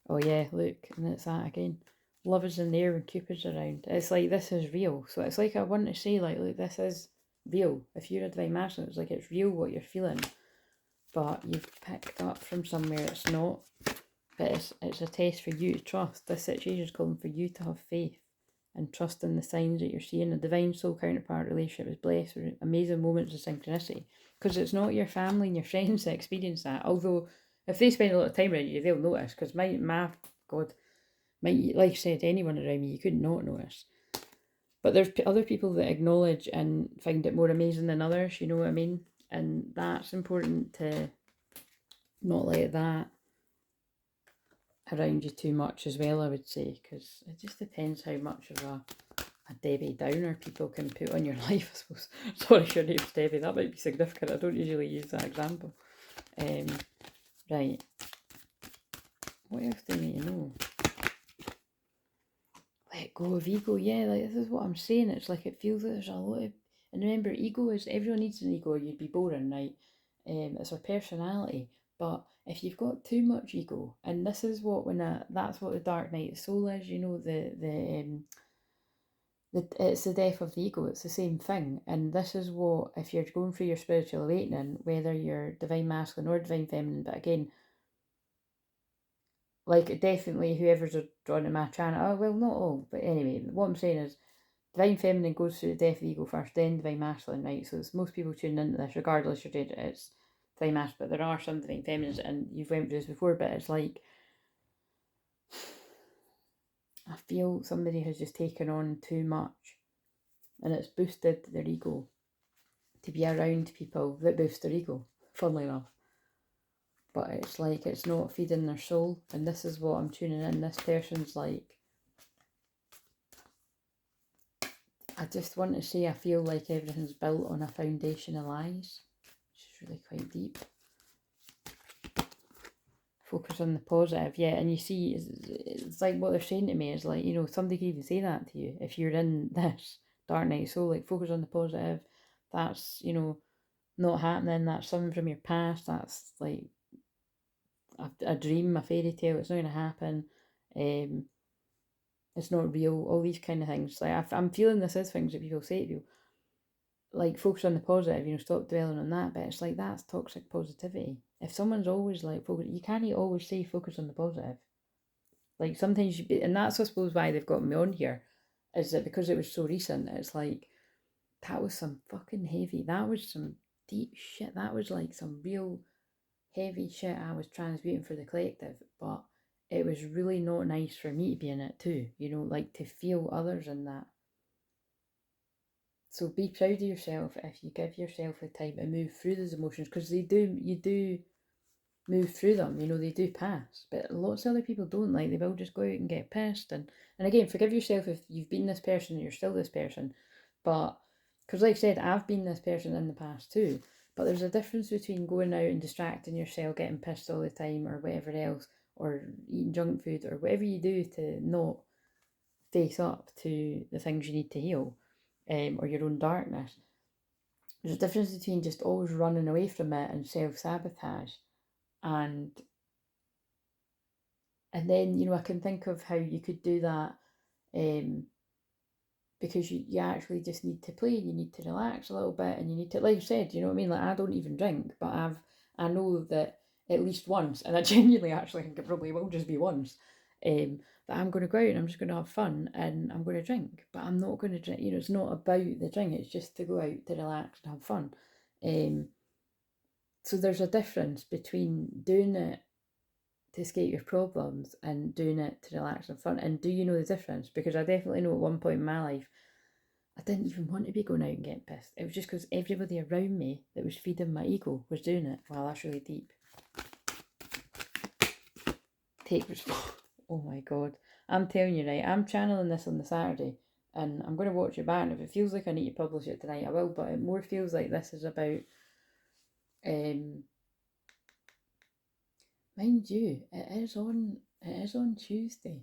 oh yeah, look, and it's that again. Love is in the air when Cupid's around. It's like, this is real. So it's like I want to say, like, look, this is real. If you're a divine masculine, it's like it's real what you're feeling. But you've picked up from somewhere it's not. But it's a test for you to trust. This situation is calling for you to have faith and trust in the signs that you're seeing. A divine soul counterpart relationship is blessed with amazing moments of synchronicity. Because it's not your family and your friends that experience that. Although, if they spend a lot of time around you, they'll notice. Because my God, like I said, anyone around me, you could not notice. But there's other people that acknowledge and find it more amazing than others, you know what I mean? And that's important to not let that around you too much as well, I would say, because it just depends how much of a Debbie Downer people can put on your life, I suppose. Sorry, your name's Debbie, that might be significant. I don't usually use that example. Right. What else do you need to know? Let go of ego. Yeah, like this is what I'm saying. It's like it feels like there's a lot of, and remember, ego is, everyone needs an ego or you'd be boring, right? It's our personality. But if you've got too much ego, and this is what that's what the dark night of the soul is, you know, it's the death of the ego. It's the same thing. And this is what, if you're going through your spiritual awakening, whether you're divine masculine or divine feminine, but again, like definitely whoever's drawn to my channel, oh well, not all, but anyway, what I'm saying is divine feminine goes through the death of the ego first, then divine masculine, right? So it's most people tuning into this, regardless you're doing it's divine masculine, but there are some divine feminines, and you've went through this before, but it's like, I feel somebody has just taken on too much, and it's boosted their ego to be around people that boost their ego, funnily enough. But it's like, it's not feeding their soul, and this is what I'm tuning in. This person's like, I just want to say, I feel like everything's built on a foundation of lies, which is really quite deep. Focus on the positive, yeah, and you see, it's like what they're saying to me is like, you know, somebody could even say that to you if you're in this dark night soul, like focus on the positive. That's, you know, not happening, that's something from your past, that's like a dream, a fairy tale, it's not going to happen, it's not real, all these kind of things. Like I'm feeling this is things that people say to you, like focus on the positive, you know, stop dwelling on that. But it's like, that's toxic positivity. If someone's always like focus, you can't always say focus on the positive. Like sometimes you be, and that's I suppose why they've got me on here, is that because it was so recent, it's like, that was some fucking heavy, that was some deep shit, that was like some real heavy shit I was transmuting for the collective. But it was really not nice for me to be in it too, you know, like to feel others in that. So be proud of yourself if you give yourself the time to move through those emotions, because you do move through them, you know, they do pass. But lots of other people don't, like, they will just go out and get pissed. And again, forgive yourself if you've been this person and you're still this person. But, because like I said, I've been this person in the past too. But there's a difference between going out and distracting yourself, getting pissed all the time or whatever else, or eating junk food or whatever you do to not face up to the things you need to heal, or your own darkness. There's a difference between just always running away from it and self-sabotage, and then, you know, I can think of how you could do that, because you actually just need to play, and you need to relax a little bit, and you need to, like I said, you know what I mean, like, I don't even drink, but I know that at least once, and I genuinely actually think it probably will just be once, that I'm going to go out and I'm just going to have fun and I'm going to drink, but I'm not going to drink, you know, it's not about the drink, it's just to go out to relax and have fun. So there's a difference between doing it to escape your problems and doing it to relax and fun. And do you know the difference? Because I definitely know at one point in my life, I didn't even want to be going out and getting pissed. It was just because everybody around me that was feeding my ego was doing it. Wow, that's really deep. Oh my God. I'm telling you, right, I'm channeling this on the Saturday and I'm going to watch it back. And if it feels like I need to publish it tonight, I will. But it more feels like this is about, mind you, it is on Tuesday.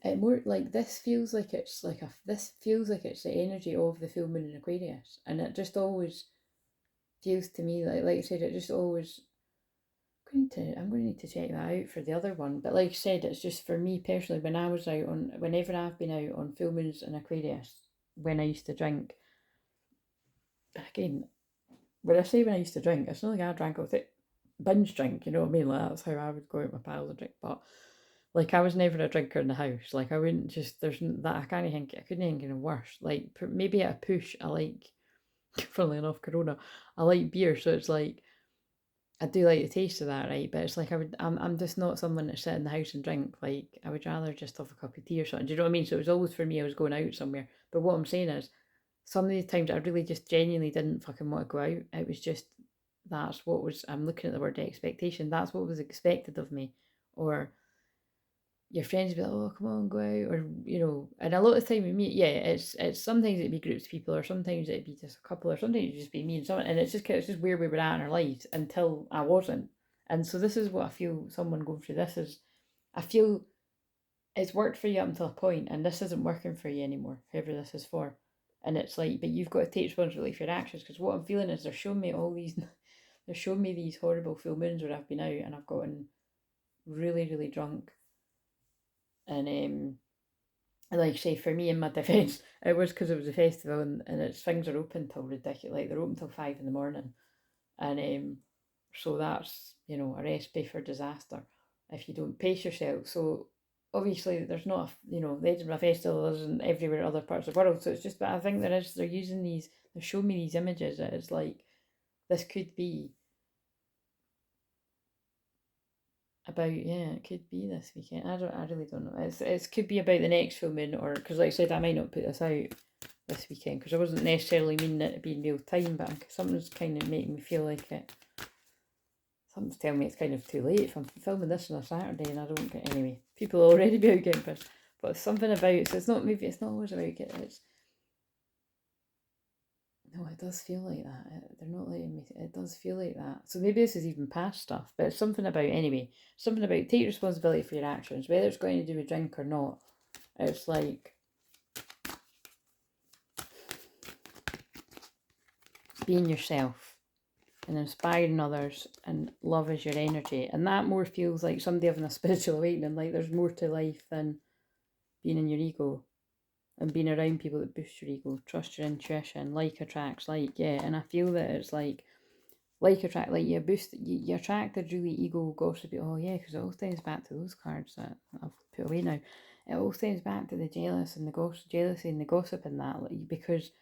It more like this feels like it's the energy of the full moon in Aquarius, and it just always feels to me like I said, it just always. I'm going to need to check that out for the other one, but like I said, it's just for me personally. Whenever I've been out on full moons in Aquarius, when I used to drink. Again, when I say when I used to drink, it's not like I drank all the binge drink, you know what I mean? Like, that's how I would go out with my pals and drink. But like, I was never a drinker in the house. Like, I wouldn't just, there's that, I couldn't think of worse. Like, maybe at a push, I like, funnily enough, Corona, I like beer, so it's like, I do like the taste of that, right? But it's like, I'm just not someone that sit in the house and drink. Like, I would rather just have a cup of tea or something. Do you know what I mean? So it was always for me, I was going out somewhere. But what I'm saying is, some of the times I really just genuinely didn't fucking want to go out. It was just, I'm looking at the word expectation, that's what was expected of me. Or your friends be like, oh, come on, go out, or, you know, and a lot of the time we meet, yeah, it's sometimes it'd be groups of people, or sometimes it'd be just a couple, or sometimes it'd just be me and someone, and it's just where we were at in our lives until I wasn't. And so this is what I feel someone going through this is, I feel it's worked for you up until a point, and this isn't working for you anymore, whoever this is for. And it's like, but you've got to take responsibility for your actions, because what I'm feeling is they're showing me these horrible full moons where I've been out and I've gotten really, really drunk. And like I say, for me, in my defence, it was because it was a festival, and its things are open till ridiculous. Like, they're open till 5 a.m, and so that's, you know, a recipe for disaster if you don't pace yourself. So obviously, there's not, you know, the Edinburgh Festival isn't everywhere in other parts of the world. So it's just, but I think they're using they're showing me these images that it's like, this could be about, yeah, it could be this weekend. I really don't know. It could be about the next full moon, or because like I said, I might not put this out this weekend because I wasn't necessarily meaning it to be in real time, but something's kind of making me feel like it. Something's telling me it's kind of too late if I'm filming this on a Saturday and I don't get, anyway. People will already be out getting pissed, but something about it. So it's not always about getting it. No, it does feel like that. They're not letting me. It does feel like that. So maybe this is even past stuff, but it's something about, anyway. Something about take responsibility for your actions, whether it's going to do with drink or not. It's like being yourself and inspiring others, and love is your energy. And that more feels like somebody having a spiritual awakening. Like, there's more to life than being in your ego. And being around people that boost your ego, trust your intuition, like attracts like, yeah. And I feel that it's like attract, like you attracted really ego gossipy. Oh yeah, because it all stems back to those cards that I've put away now. It all stems back to the jealousy and the gossip and that, like, because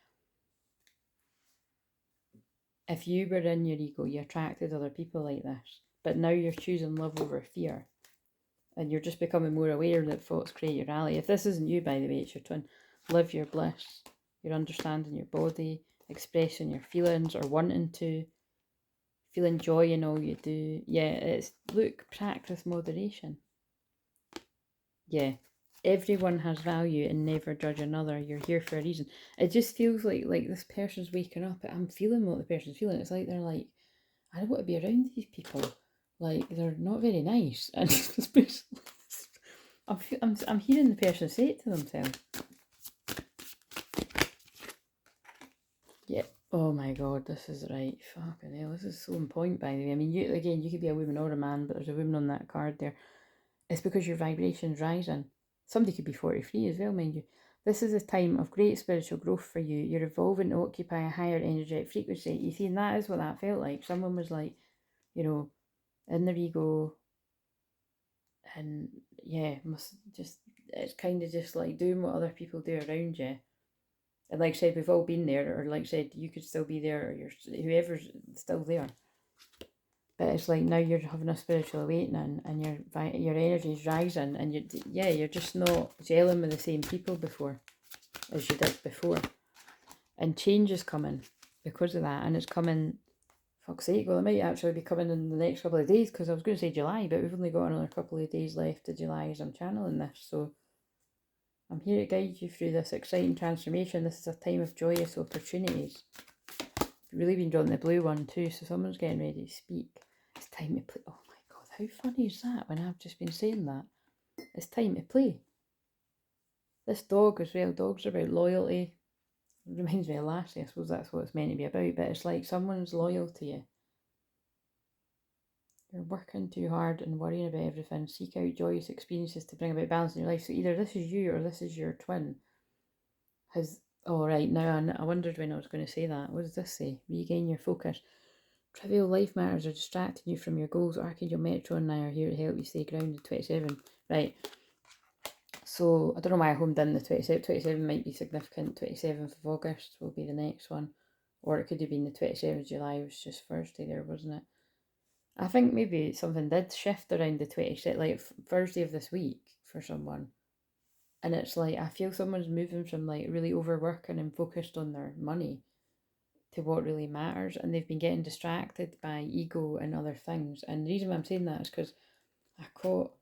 if you were in your ego, you attracted other people like this. But now you're choosing love over fear. And you're just becoming more aware that thoughts create your reality. If this isn't you, by the way, it's your twin. Live your bliss. You're understanding your body, expressing your feelings or wanting to feeling joy in all you do. Yeah, it's, look, practice moderation. Yeah, everyone has value and never judge another. You're here for a reason. It just feels like this person's waking up. I'm feeling what the person's feeling. It's like they're like, I don't want to be around these people. Like, they're not very nice. And I'm hearing the person say it to themselves. Yeah. Oh my god, this is right. Fucking hell, this is so on point, by the way. I mean, you could be a woman or a man, but there's a woman on that card there. It's because your vibration's rising. Somebody could be 43 as well, mind you. This is a time of great spiritual growth for you. You're evolving to occupy a higher energetic frequency. You see, and that is what that felt like. Someone was like, you know, in their ego, and yeah, must just, it's kind of just like doing what other people do around you. And like I said, we've all been there, or like I said, you could still be there, or whoever's still there. But it's like now you're having a spiritual awakening, and your energy's rising, and you're just not gelling with the same people before as you did before, and change is coming because of that, and it's coming. Fuck's sake! Well, it might actually be coming in the next couple of days, because I was going to say July, but we've only got another couple of days left to July as I'm channeling this, so. I'm here to guide you through this exciting transformation. This is a time of joyous opportunities. I've really been drawn the blue one too, so someone's getting ready to speak. It's time to play. Oh my god, how funny is that when I've just been saying that? It's time to play. This dog as well, dogs are about loyalty. It reminds me of Lassie, I suppose that's what it's meant to be about, but it's like someone's loyal to you. You're working too hard and worrying about everything. Seek out joyous experiences to bring about balance in your life. So either this is you or this is your twin. Oh right, now I wondered when I was going to say that. What does this say? Regain your focus. Trivial life matters are distracting you from your goals. Archangel Metro and I are here to help you stay grounded. 27. Right. So I don't know why I homed in the 27. 27 might be significant. 27th of August will be the next one. Or it could have been the 27th of July. It was just Thursday there, wasn't it? I think maybe something did shift around the 26th, like Thursday of this week for someone. And it's like, I feel someone's moving from like really overworking and focused on their money to what really matters. And they've been getting distracted by ego and other things. And the reason why I'm saying that is because I caught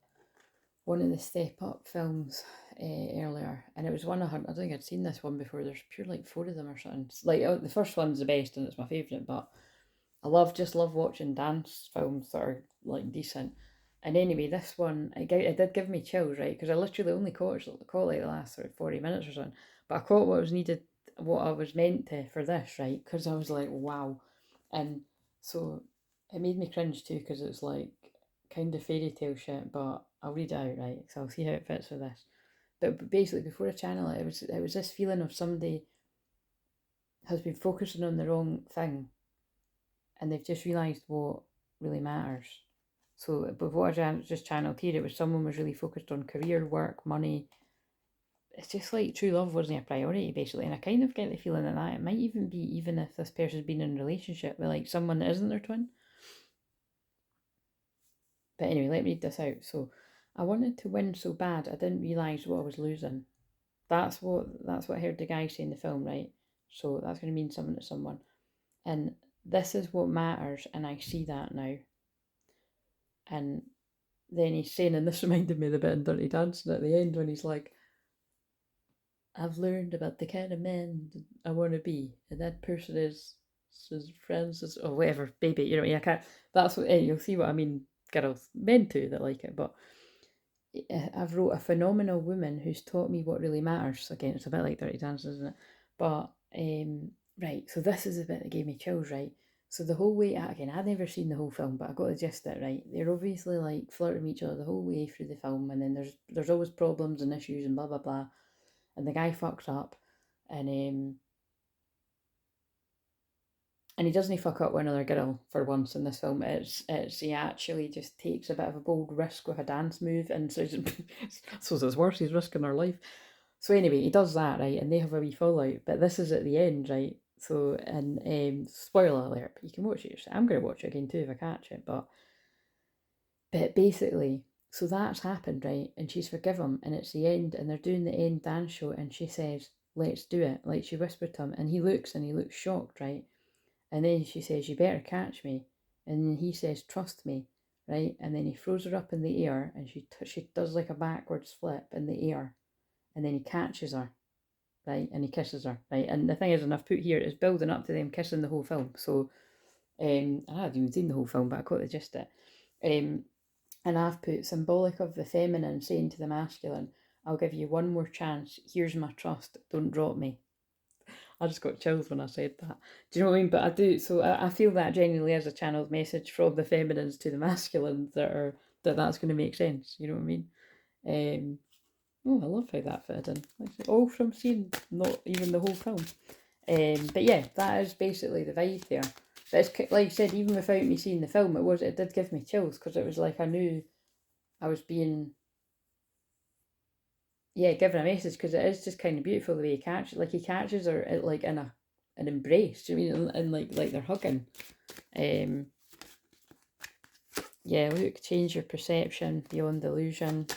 one of the Step Up films earlier. And it was one I don't think I'd seen this one before. There's pure like 4 of them or something. It's like, the first one's the best and it's my favourite, but I just love watching dance films that are like decent. And anyway, this one, it did give me chills, right? Because I literally only caught like the last sort of 40 minutes or something. But I caught what was needed, what I was meant to for this, right? Because I was like, wow. And so it made me cringe too, because it's like kind of fairy tale shit, but I'll read it out, right? So I'll see how it fits with this. But basically, before I channel it, it was this feeling of somebody has been focusing on the wrong thing, and they've just realised what really matters. So, but what I just channeled here, it was someone was really focused on career, work, money. It's just like true love wasn't a priority, basically. And I kind of get the feeling that it might even be, even if this person's been in a relationship with like someone that isn't their twin. But anyway, let me read this out. So, I wanted to win so bad, I didn't realise what I was losing. That's what I heard the guy say in the film, right? So that's going to mean something to someone. And this is what matters, and I see that now. And then he's saying, and this reminded me of the bit in Dirty Dancing at the end when he's like, I've learned about the kind of men I want to be, and that person is Francis or whatever, baby. You know, yeah, I can't. That's what you'll see what I mean. Girls, men too that like it, but I've wrote a phenomenal woman who's taught me what really matters. Again, it's a bit like Dirty Dancing, isn't it? But right. So this is the bit that gave me chills, right? So the whole way, again, I'd never seen the whole film, but I got the gist of it, right? They're obviously like flirting with each other the whole way through the film, and then there's always problems and issues and blah blah blah, and the guy fucks up, and he doesn't fuck up with another girl for once in this film. It's he actually just takes a bit of a bold risk with a dance move, and so it's worse. He's risking her life. So anyway, he does that, right, and they have a wee fallout. But this is at the end, right? So, and spoiler alert, but you can watch it yourself. I'm going to watch it again too if I catch it. But basically, so that's happened, right? And she's forgiven him, and it's the end, and they're doing the end dance show, and she says, "Let's do it." Like she whispered to him, and he looks shocked, right? And then she says, "You better catch me." And then he says, trust me, right? And then he throws her up in the air, and she does like a backwards flip in the air, and then he catches her, right? And he kisses her, right? And the thing is, and I've put here, it's building up to them kissing the whole film. So, I haven't even seen the whole film, but I caught the gist of it. And I've put symbolic of the feminine saying to the masculine, I'll give you one more chance. Here's my trust. Don't drop me. I just got chills when I said that. Do you know what I mean? But I do. So I feel that genuinely as a channeled message from the feminines to the masculines that's going to make sense. You know what I mean? Oh, I love how that fitted in. Like, all from seeing not even the whole film. But yeah, that is basically the vibe there. But it's like I said, even without me seeing the film, it did give me chills, because it was like I knew I was being, given a message, because it is just kind of beautiful the way he catches her like in an embrace. Do you mean? And like they're hugging. Look, change your perception beyond illusion.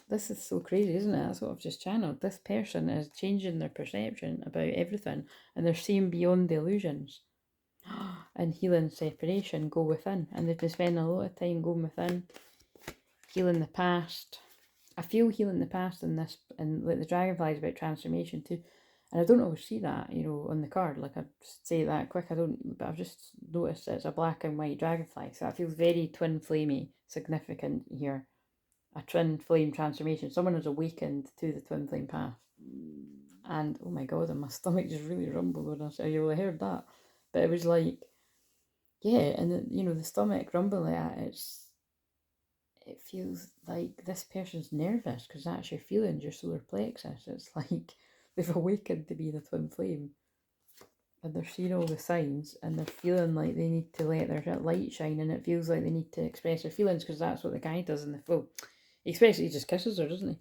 This is so crazy, isn't it? That's what I've just channeled. This person is changing their perception about everything, and they're seeing beyond the illusions. And healing separation, go within. And they've been spending a lot of time going within, healing the past. I feel healing the past in this, and like the dragonfly is about transformation too. And I don't always see that, on the card. Like, I just say that quick, but I've just noticed it's a black and white dragonfly. So that feels very twin flamey, significant here. A twin flame transformation. Someone has awakened to the twin flame path. And oh my god, and my stomach just really rumbled when I said, you will have heard that. But it was like, and the stomach rumbling at it feels like this person's nervous, because that's your feelings, your solar plexus. It's like they've awakened to be the twin flame, and they're seeing all the signs, and they're feeling like they need to let their light shine, and it feels like they need to express their feelings, because that's what the guy does in the film. He just kisses her, doesn't he?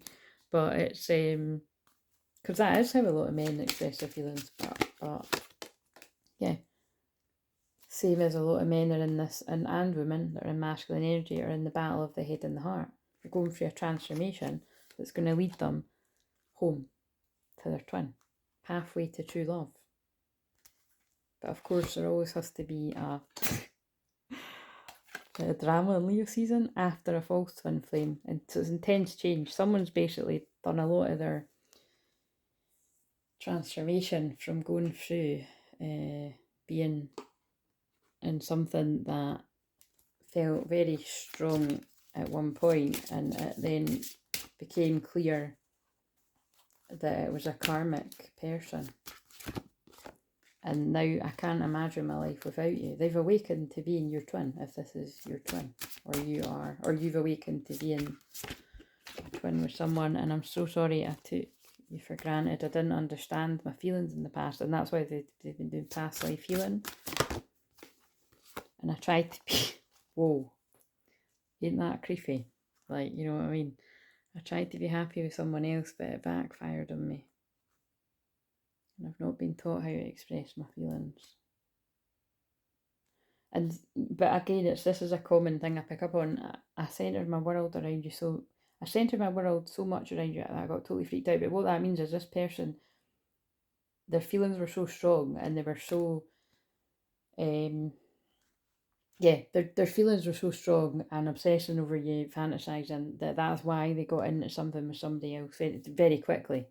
But it's because that is how a lot of men express their feelings. But yeah, same as a lot of men are in this, and women that are in masculine energy are in the battle of the head and the heart. They're going through a transformation that's going to lead them home to their twin, pathway to true love. But of course, there always has to be a drama in Leo season after a false twin flame, and so it's intense change. Someone's basically done a lot of their transformation from going through being in something that felt very strong at one point, and it then became clear that it was a karmic person. And now I can't imagine my life without you. They've awakened to being your twin, if this is your twin, or you've awakened to being a twin with someone. And I'm so sorry I took you for granted. I didn't understand my feelings in the past, and that's why they've been doing past life healing. And I tried to be, whoa, ain't that creepy? Like, you know what I mean? I tried to be happy with someone else, but it backfired on me. And I've not been taught how to express my feelings. But again, this is a common thing I pick up on. I centered my world around you, so I centered my world so much around you that I got totally freaked out. But what that means is this person, their feelings were so strong, and they were so, their feelings were so strong and obsessing over you, fantasizing, that's why they got into something with somebody else very, very quickly.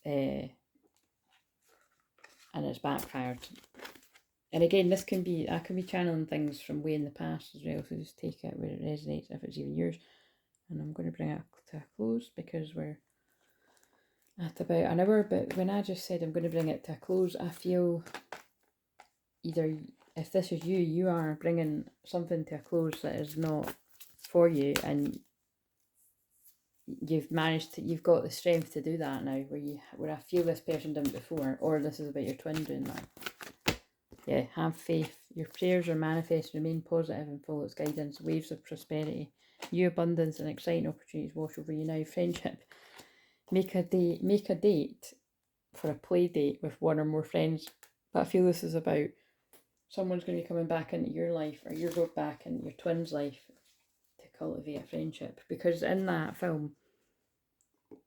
And it's backfired. And again, I can be channeling things from way in the past as well, so just take it where it resonates, if it's even yours. And I'm going to bring it to a close, because we're at about an hour. But when I just said I'm going to bring it to a close, I feel either, if this is you, you are bringing something to a close that is not for you, and you've got the strength to do that now, where I feel this person didn't before, or this is about your twin doing that. Yeah, have faith. Your prayers are manifest. Remain positive and follow its guidance. Waves of prosperity, new abundance, and exciting opportunities wash over you now. Friendship. Make a date for a play date with one or more friends. But I feel this is about someone's going to be coming back into your life, or you're going back into your twin's life to cultivate a friendship. Because in that film,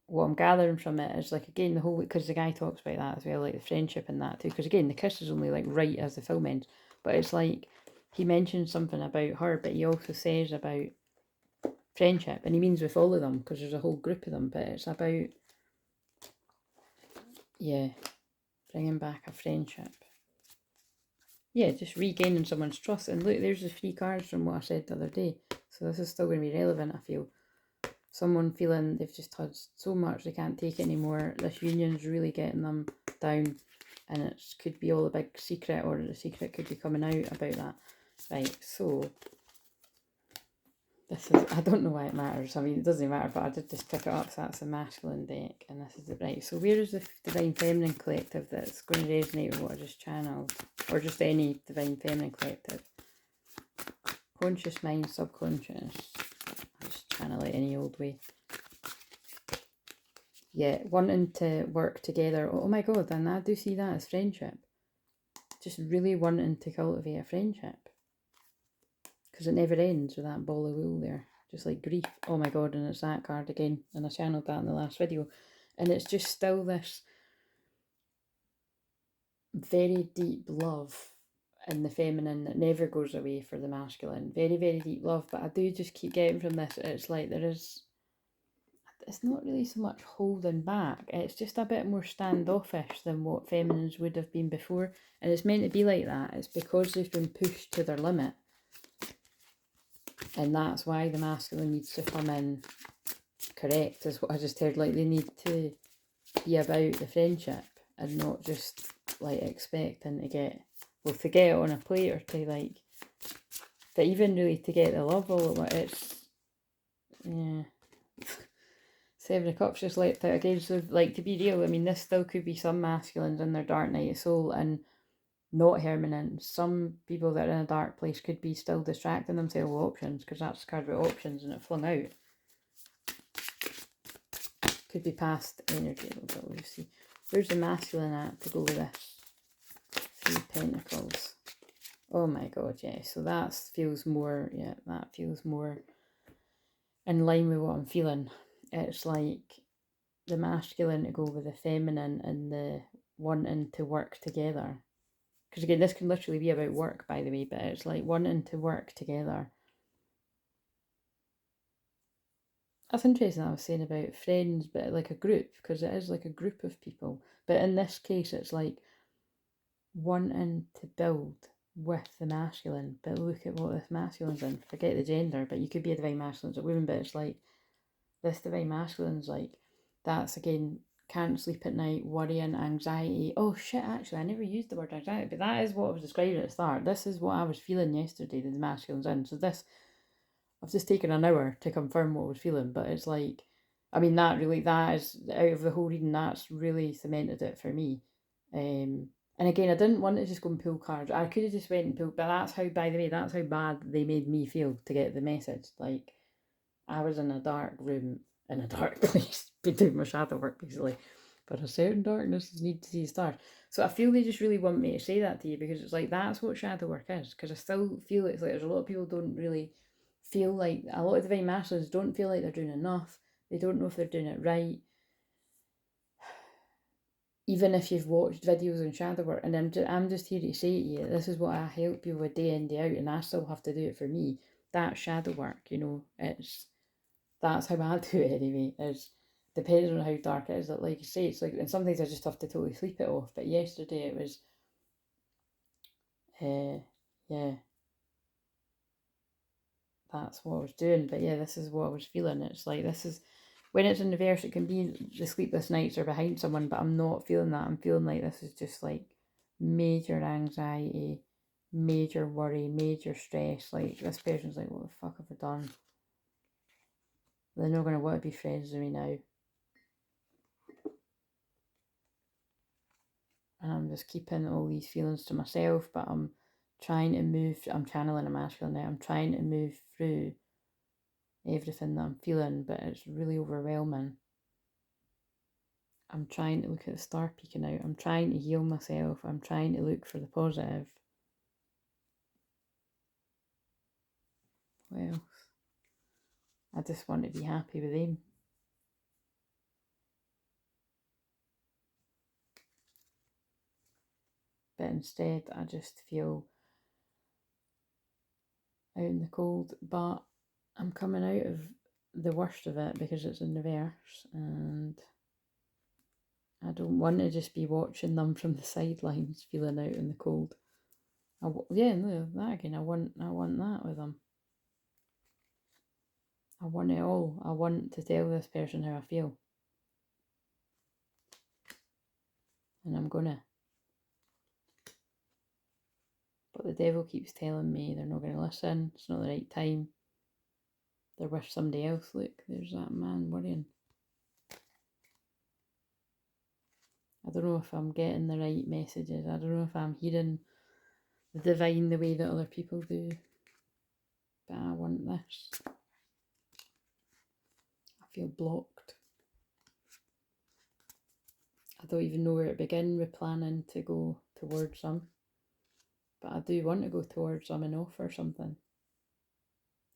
what I'm gathering from it is, like, again, the whole, because the guy talks about that as well, like the friendship and that too, because again, the kiss is only like right as the film ends, but it's like he mentions something about her, but he also says about friendship, and he means with all of them, because there's a whole group of them, but it's about, yeah, bringing back a friendship. Yeah, just regaining someone's trust. And look, there's the 3 cards from what I said the other day, so this is still going to be relevant, I feel. Someone feeling they've just had so much they can't take anymore. This union's really getting them down, and it could be all a big secret, or the secret could be coming out about that. Right, so this is, I don't know why it matters. I mean, it doesn't matter, but I did just pick it up, so that's the masculine deck, and this is it. Right, so where is the Divine Feminine Collective that's going to resonate with what I just channeled, or just any Divine Feminine Collective? Conscious mind, subconscious. I'll just channel it any old way. Yeah, wanting to work together. Oh my god, and I do see that as friendship. Just really wanting to cultivate a friendship. Because it never ends with that ball of wool there. Just like grief. Oh my god, and it's that card again. And I channeled that in the last video. And it's just still this very deep love in the feminine that never goes away for the masculine. Very, very deep love. But I do just keep getting from this, it's like there is... It's not really so much holding back, it's just a bit more standoffish than what feminines would have been before, and it's meant to be like that. It's because they've been pushed to their limit, and that's why the masculine needs to come in correct, is what I just heard. Like, they need to be about the friendship and not just like expecting to get, well, to get it on a plate, or to like, but even really to get the love all at it. It's, yeah. 7 of Cups just leapt out again. So, like, to be real, I mean, this still could be some masculines in their dark night of soul and not herming. Some people that are in a dark place could be still distracting themselves with options, because that's the card with options and it flung out. Could be past energy, but we'll see. Where's the masculine at to go with this? 3 Pentacles. Oh my god, yeah. So that feels more, yeah, that feels more in line with what I'm feeling. It's like the masculine to go with the feminine and the wanting to work together. Because again, this can literally be about work, by the way, but it's like wanting to work together. That's interesting, I was saying about friends, but like a group, because it is like a group of people. But in this case, it's like wanting to build with the masculine. But look at what this masculine's in. Forget the gender, but you could be a divine masculine as a woman, but it's like this divine masculine's like, that's again, can't sleep at night, worrying, anxiety. Oh shit, actually, I never used the word anxiety, but that is what I was describing at the start. This is what I was feeling yesterday, that the masculine's in. So this, I've just taken an hour to confirm what I was feeling, but it's like, I mean, that really, that is, out of the whole reading, that's really cemented it for me. And again, I didn't want to just go and pull cards. I could have just went and pulled, but that's how, by the way, that's how bad they made me feel to get the message. Like, I was in a dark room, in a dark place, doing my shadow work, basically. But a certain darkness is need to see stars. So I feel they just really want me to say that to you, because it's like, that's what shadow work is. Because I still feel it's like there's a lot of people don't really feel like, a lot of divine masculines don't feel like they're doing enough. They don't know if they're doing it right. Even if you've watched videos on shadow work, and I'm just here to say to you, this is what I help you with day in, day out, and I still have to do it for me. That's shadow work, you know, that's how I do it anyway. It's depends on how dark it is. Like you say, it's like, and sometimes I just have to totally sleep it off. But yesterday it was, yeah, that's what I was doing. But yeah, this is what I was feeling. It's like, this is, when it's in reverse, it can be the sleepless nights are behind someone, but I'm not feeling that. I'm feeling like this is just like major anxiety, major worry, major stress. Like, this person's like, what the fuck have I done? They're not going to want to be friends with me now. And I'm just keeping all these feelings to myself, but I'm trying to move, I'm channeling a masculine now, I'm trying to move through everything that I'm feeling, but it's really overwhelming. I'm trying to look at the star peeking out, I'm trying to heal myself, I'm trying to look for the positive. Well, I just want to be happy with them. but instead I just feel out in the cold. But I'm coming out of the worst of it because it's in reverse, and I don't want to just be watching them from the sidelines, feeling out in the cold. Yeah, no, that again. I want that with them. I want it all. I want to tell this person how I feel, and I'm gonna. But the devil keeps telling me they're not going to listen. It's not the right time. They're with somebody else. Look, there's that man worrying. I don't know if I'm getting the right messages. I don't know if I'm hearing the divine the way that other people do. But I want this. I feel blocked. I don't even know where to begin with planning to go towards them. But I do want to go towards them and offer something.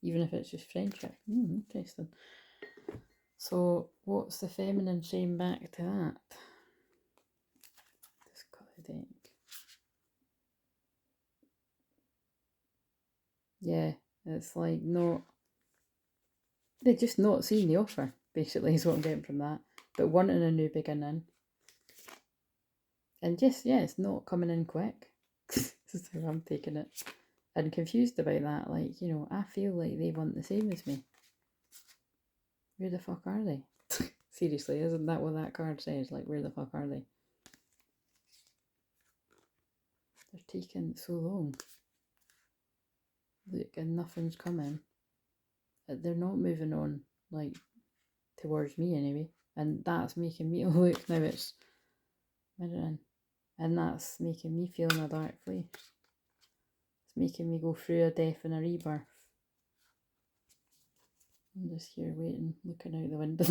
Even if it's just friendship. Interesting. So what's the feminine saying back to that? Just cut the deck. Yeah, it's like they're just not seeing the offer, basically, is what I'm getting from that. But wanting a new beginning. And just, yeah, it's not coming in quick. This is how I'm taking it. And confused about that. Like, you know, I feel like they want the same as me. Where the fuck are they? Seriously, isn't that what that card says? Like, where the fuck are they? They're taking so long. Look, and nothing's coming. They're not moving on, like, towards me anyway. And that's making me, look, now it's mirroring. And that's making me feel in a dark place. It's making me go through a death and a rebirth. I'm just here waiting, looking out the window.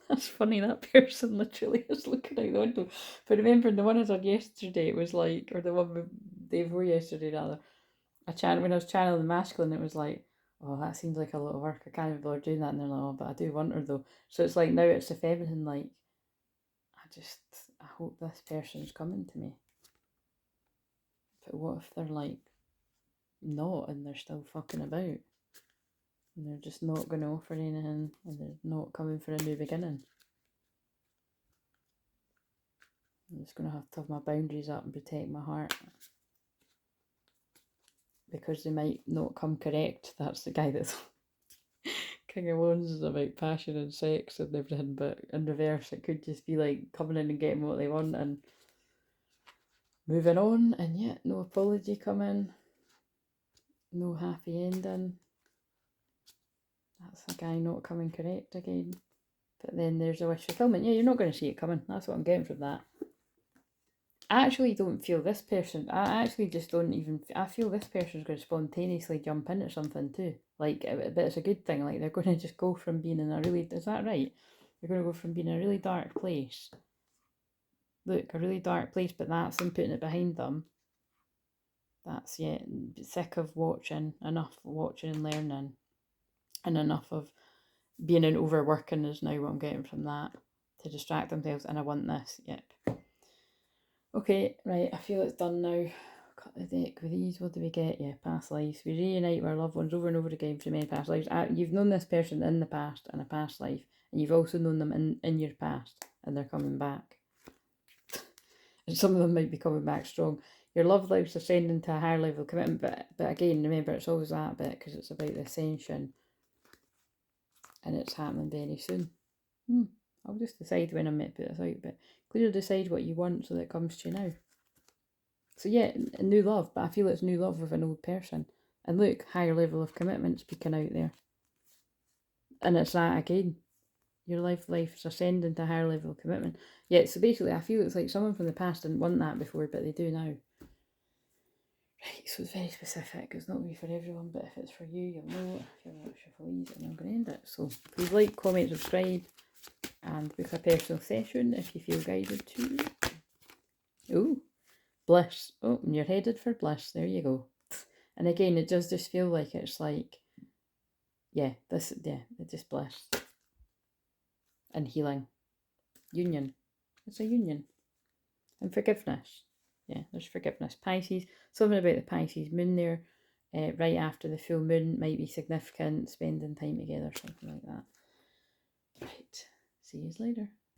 That's funny, that person literally is looking out the window. But remember, the one I did yesterday, it was like, or the one the day before yesterday rather, when I was channeling the masculine, it was like, oh, that seems like a lot of work. I can't even bother doing that. And they're like, oh, but I do want her though. So it's like, now it's the feminine, like, I hope this person's coming to me. But what if they're like, not, and they're still fucking about? And they're just not going to offer anything, and they're not coming for a new beginning. I'm just going to have my boundaries up and protect my heart. Because they might not come correct. That's the guy that's King of Wands is about passion and sex and everything, but in reverse it could just be like coming in and getting what they want and moving on, and yet no apology coming, no happy ending. That's a guy not coming correct again. But then there's a wish fulfillment. Yeah, you're not going to see it coming. That's what I'm getting from that. I actually don't feel this person. I actually just don't even. I feel this person's going to spontaneously jump into something too. Like, but it's a good thing. Like, they're going to just go from being in a really. Is that right? They're going to go from being in a really dark place. Look, a really dark place, but that's them putting it behind them. That's, yeah, sick of watching, enough watching and learning, and enough of being in overworking is now what I'm getting from that, to distract themselves, and I want this, yep. Okay, right, I feel it's done now. Cut the deck with these. What do we get? Yeah, past lives. We reunite with our loved ones over and over again from many past lives. You've known this person in the past, in a past life, and you've also known them in your past, and they're coming back. And some of them might be coming back strong. Your love life's ascending to a higher level of commitment, but again, remember, it's always that bit, because it's about the ascension, and it's happening very soon. I'll just decide when I'm meant to put this out, but clearly decide what you want so that it comes to you now. So yeah, new love, but I feel it's new love with an old person. And look, higher level of commitment speaking out there. And it's that again. Your life's ascending to a higher level of commitment. Yeah, so basically I feel it's like someone from the past didn't want that before, but they do now. Right, so it's very specific. It's not going to be for everyone, but if it's for you, you'll know. If you're not shuffle and I'm going to end it. So please like, comment, subscribe, and book a personal session if you feel guided to. Ooh, bliss. Oh, and you're headed for bliss. There you go. And again, it does just feel like it's like, it's just bliss. And healing. Union. It's a union. And forgiveness. Yeah, there's forgiveness. Pisces, something about the Pisces moon there, right after the full moon might be significant, spending time together, something like that. Right, see you later.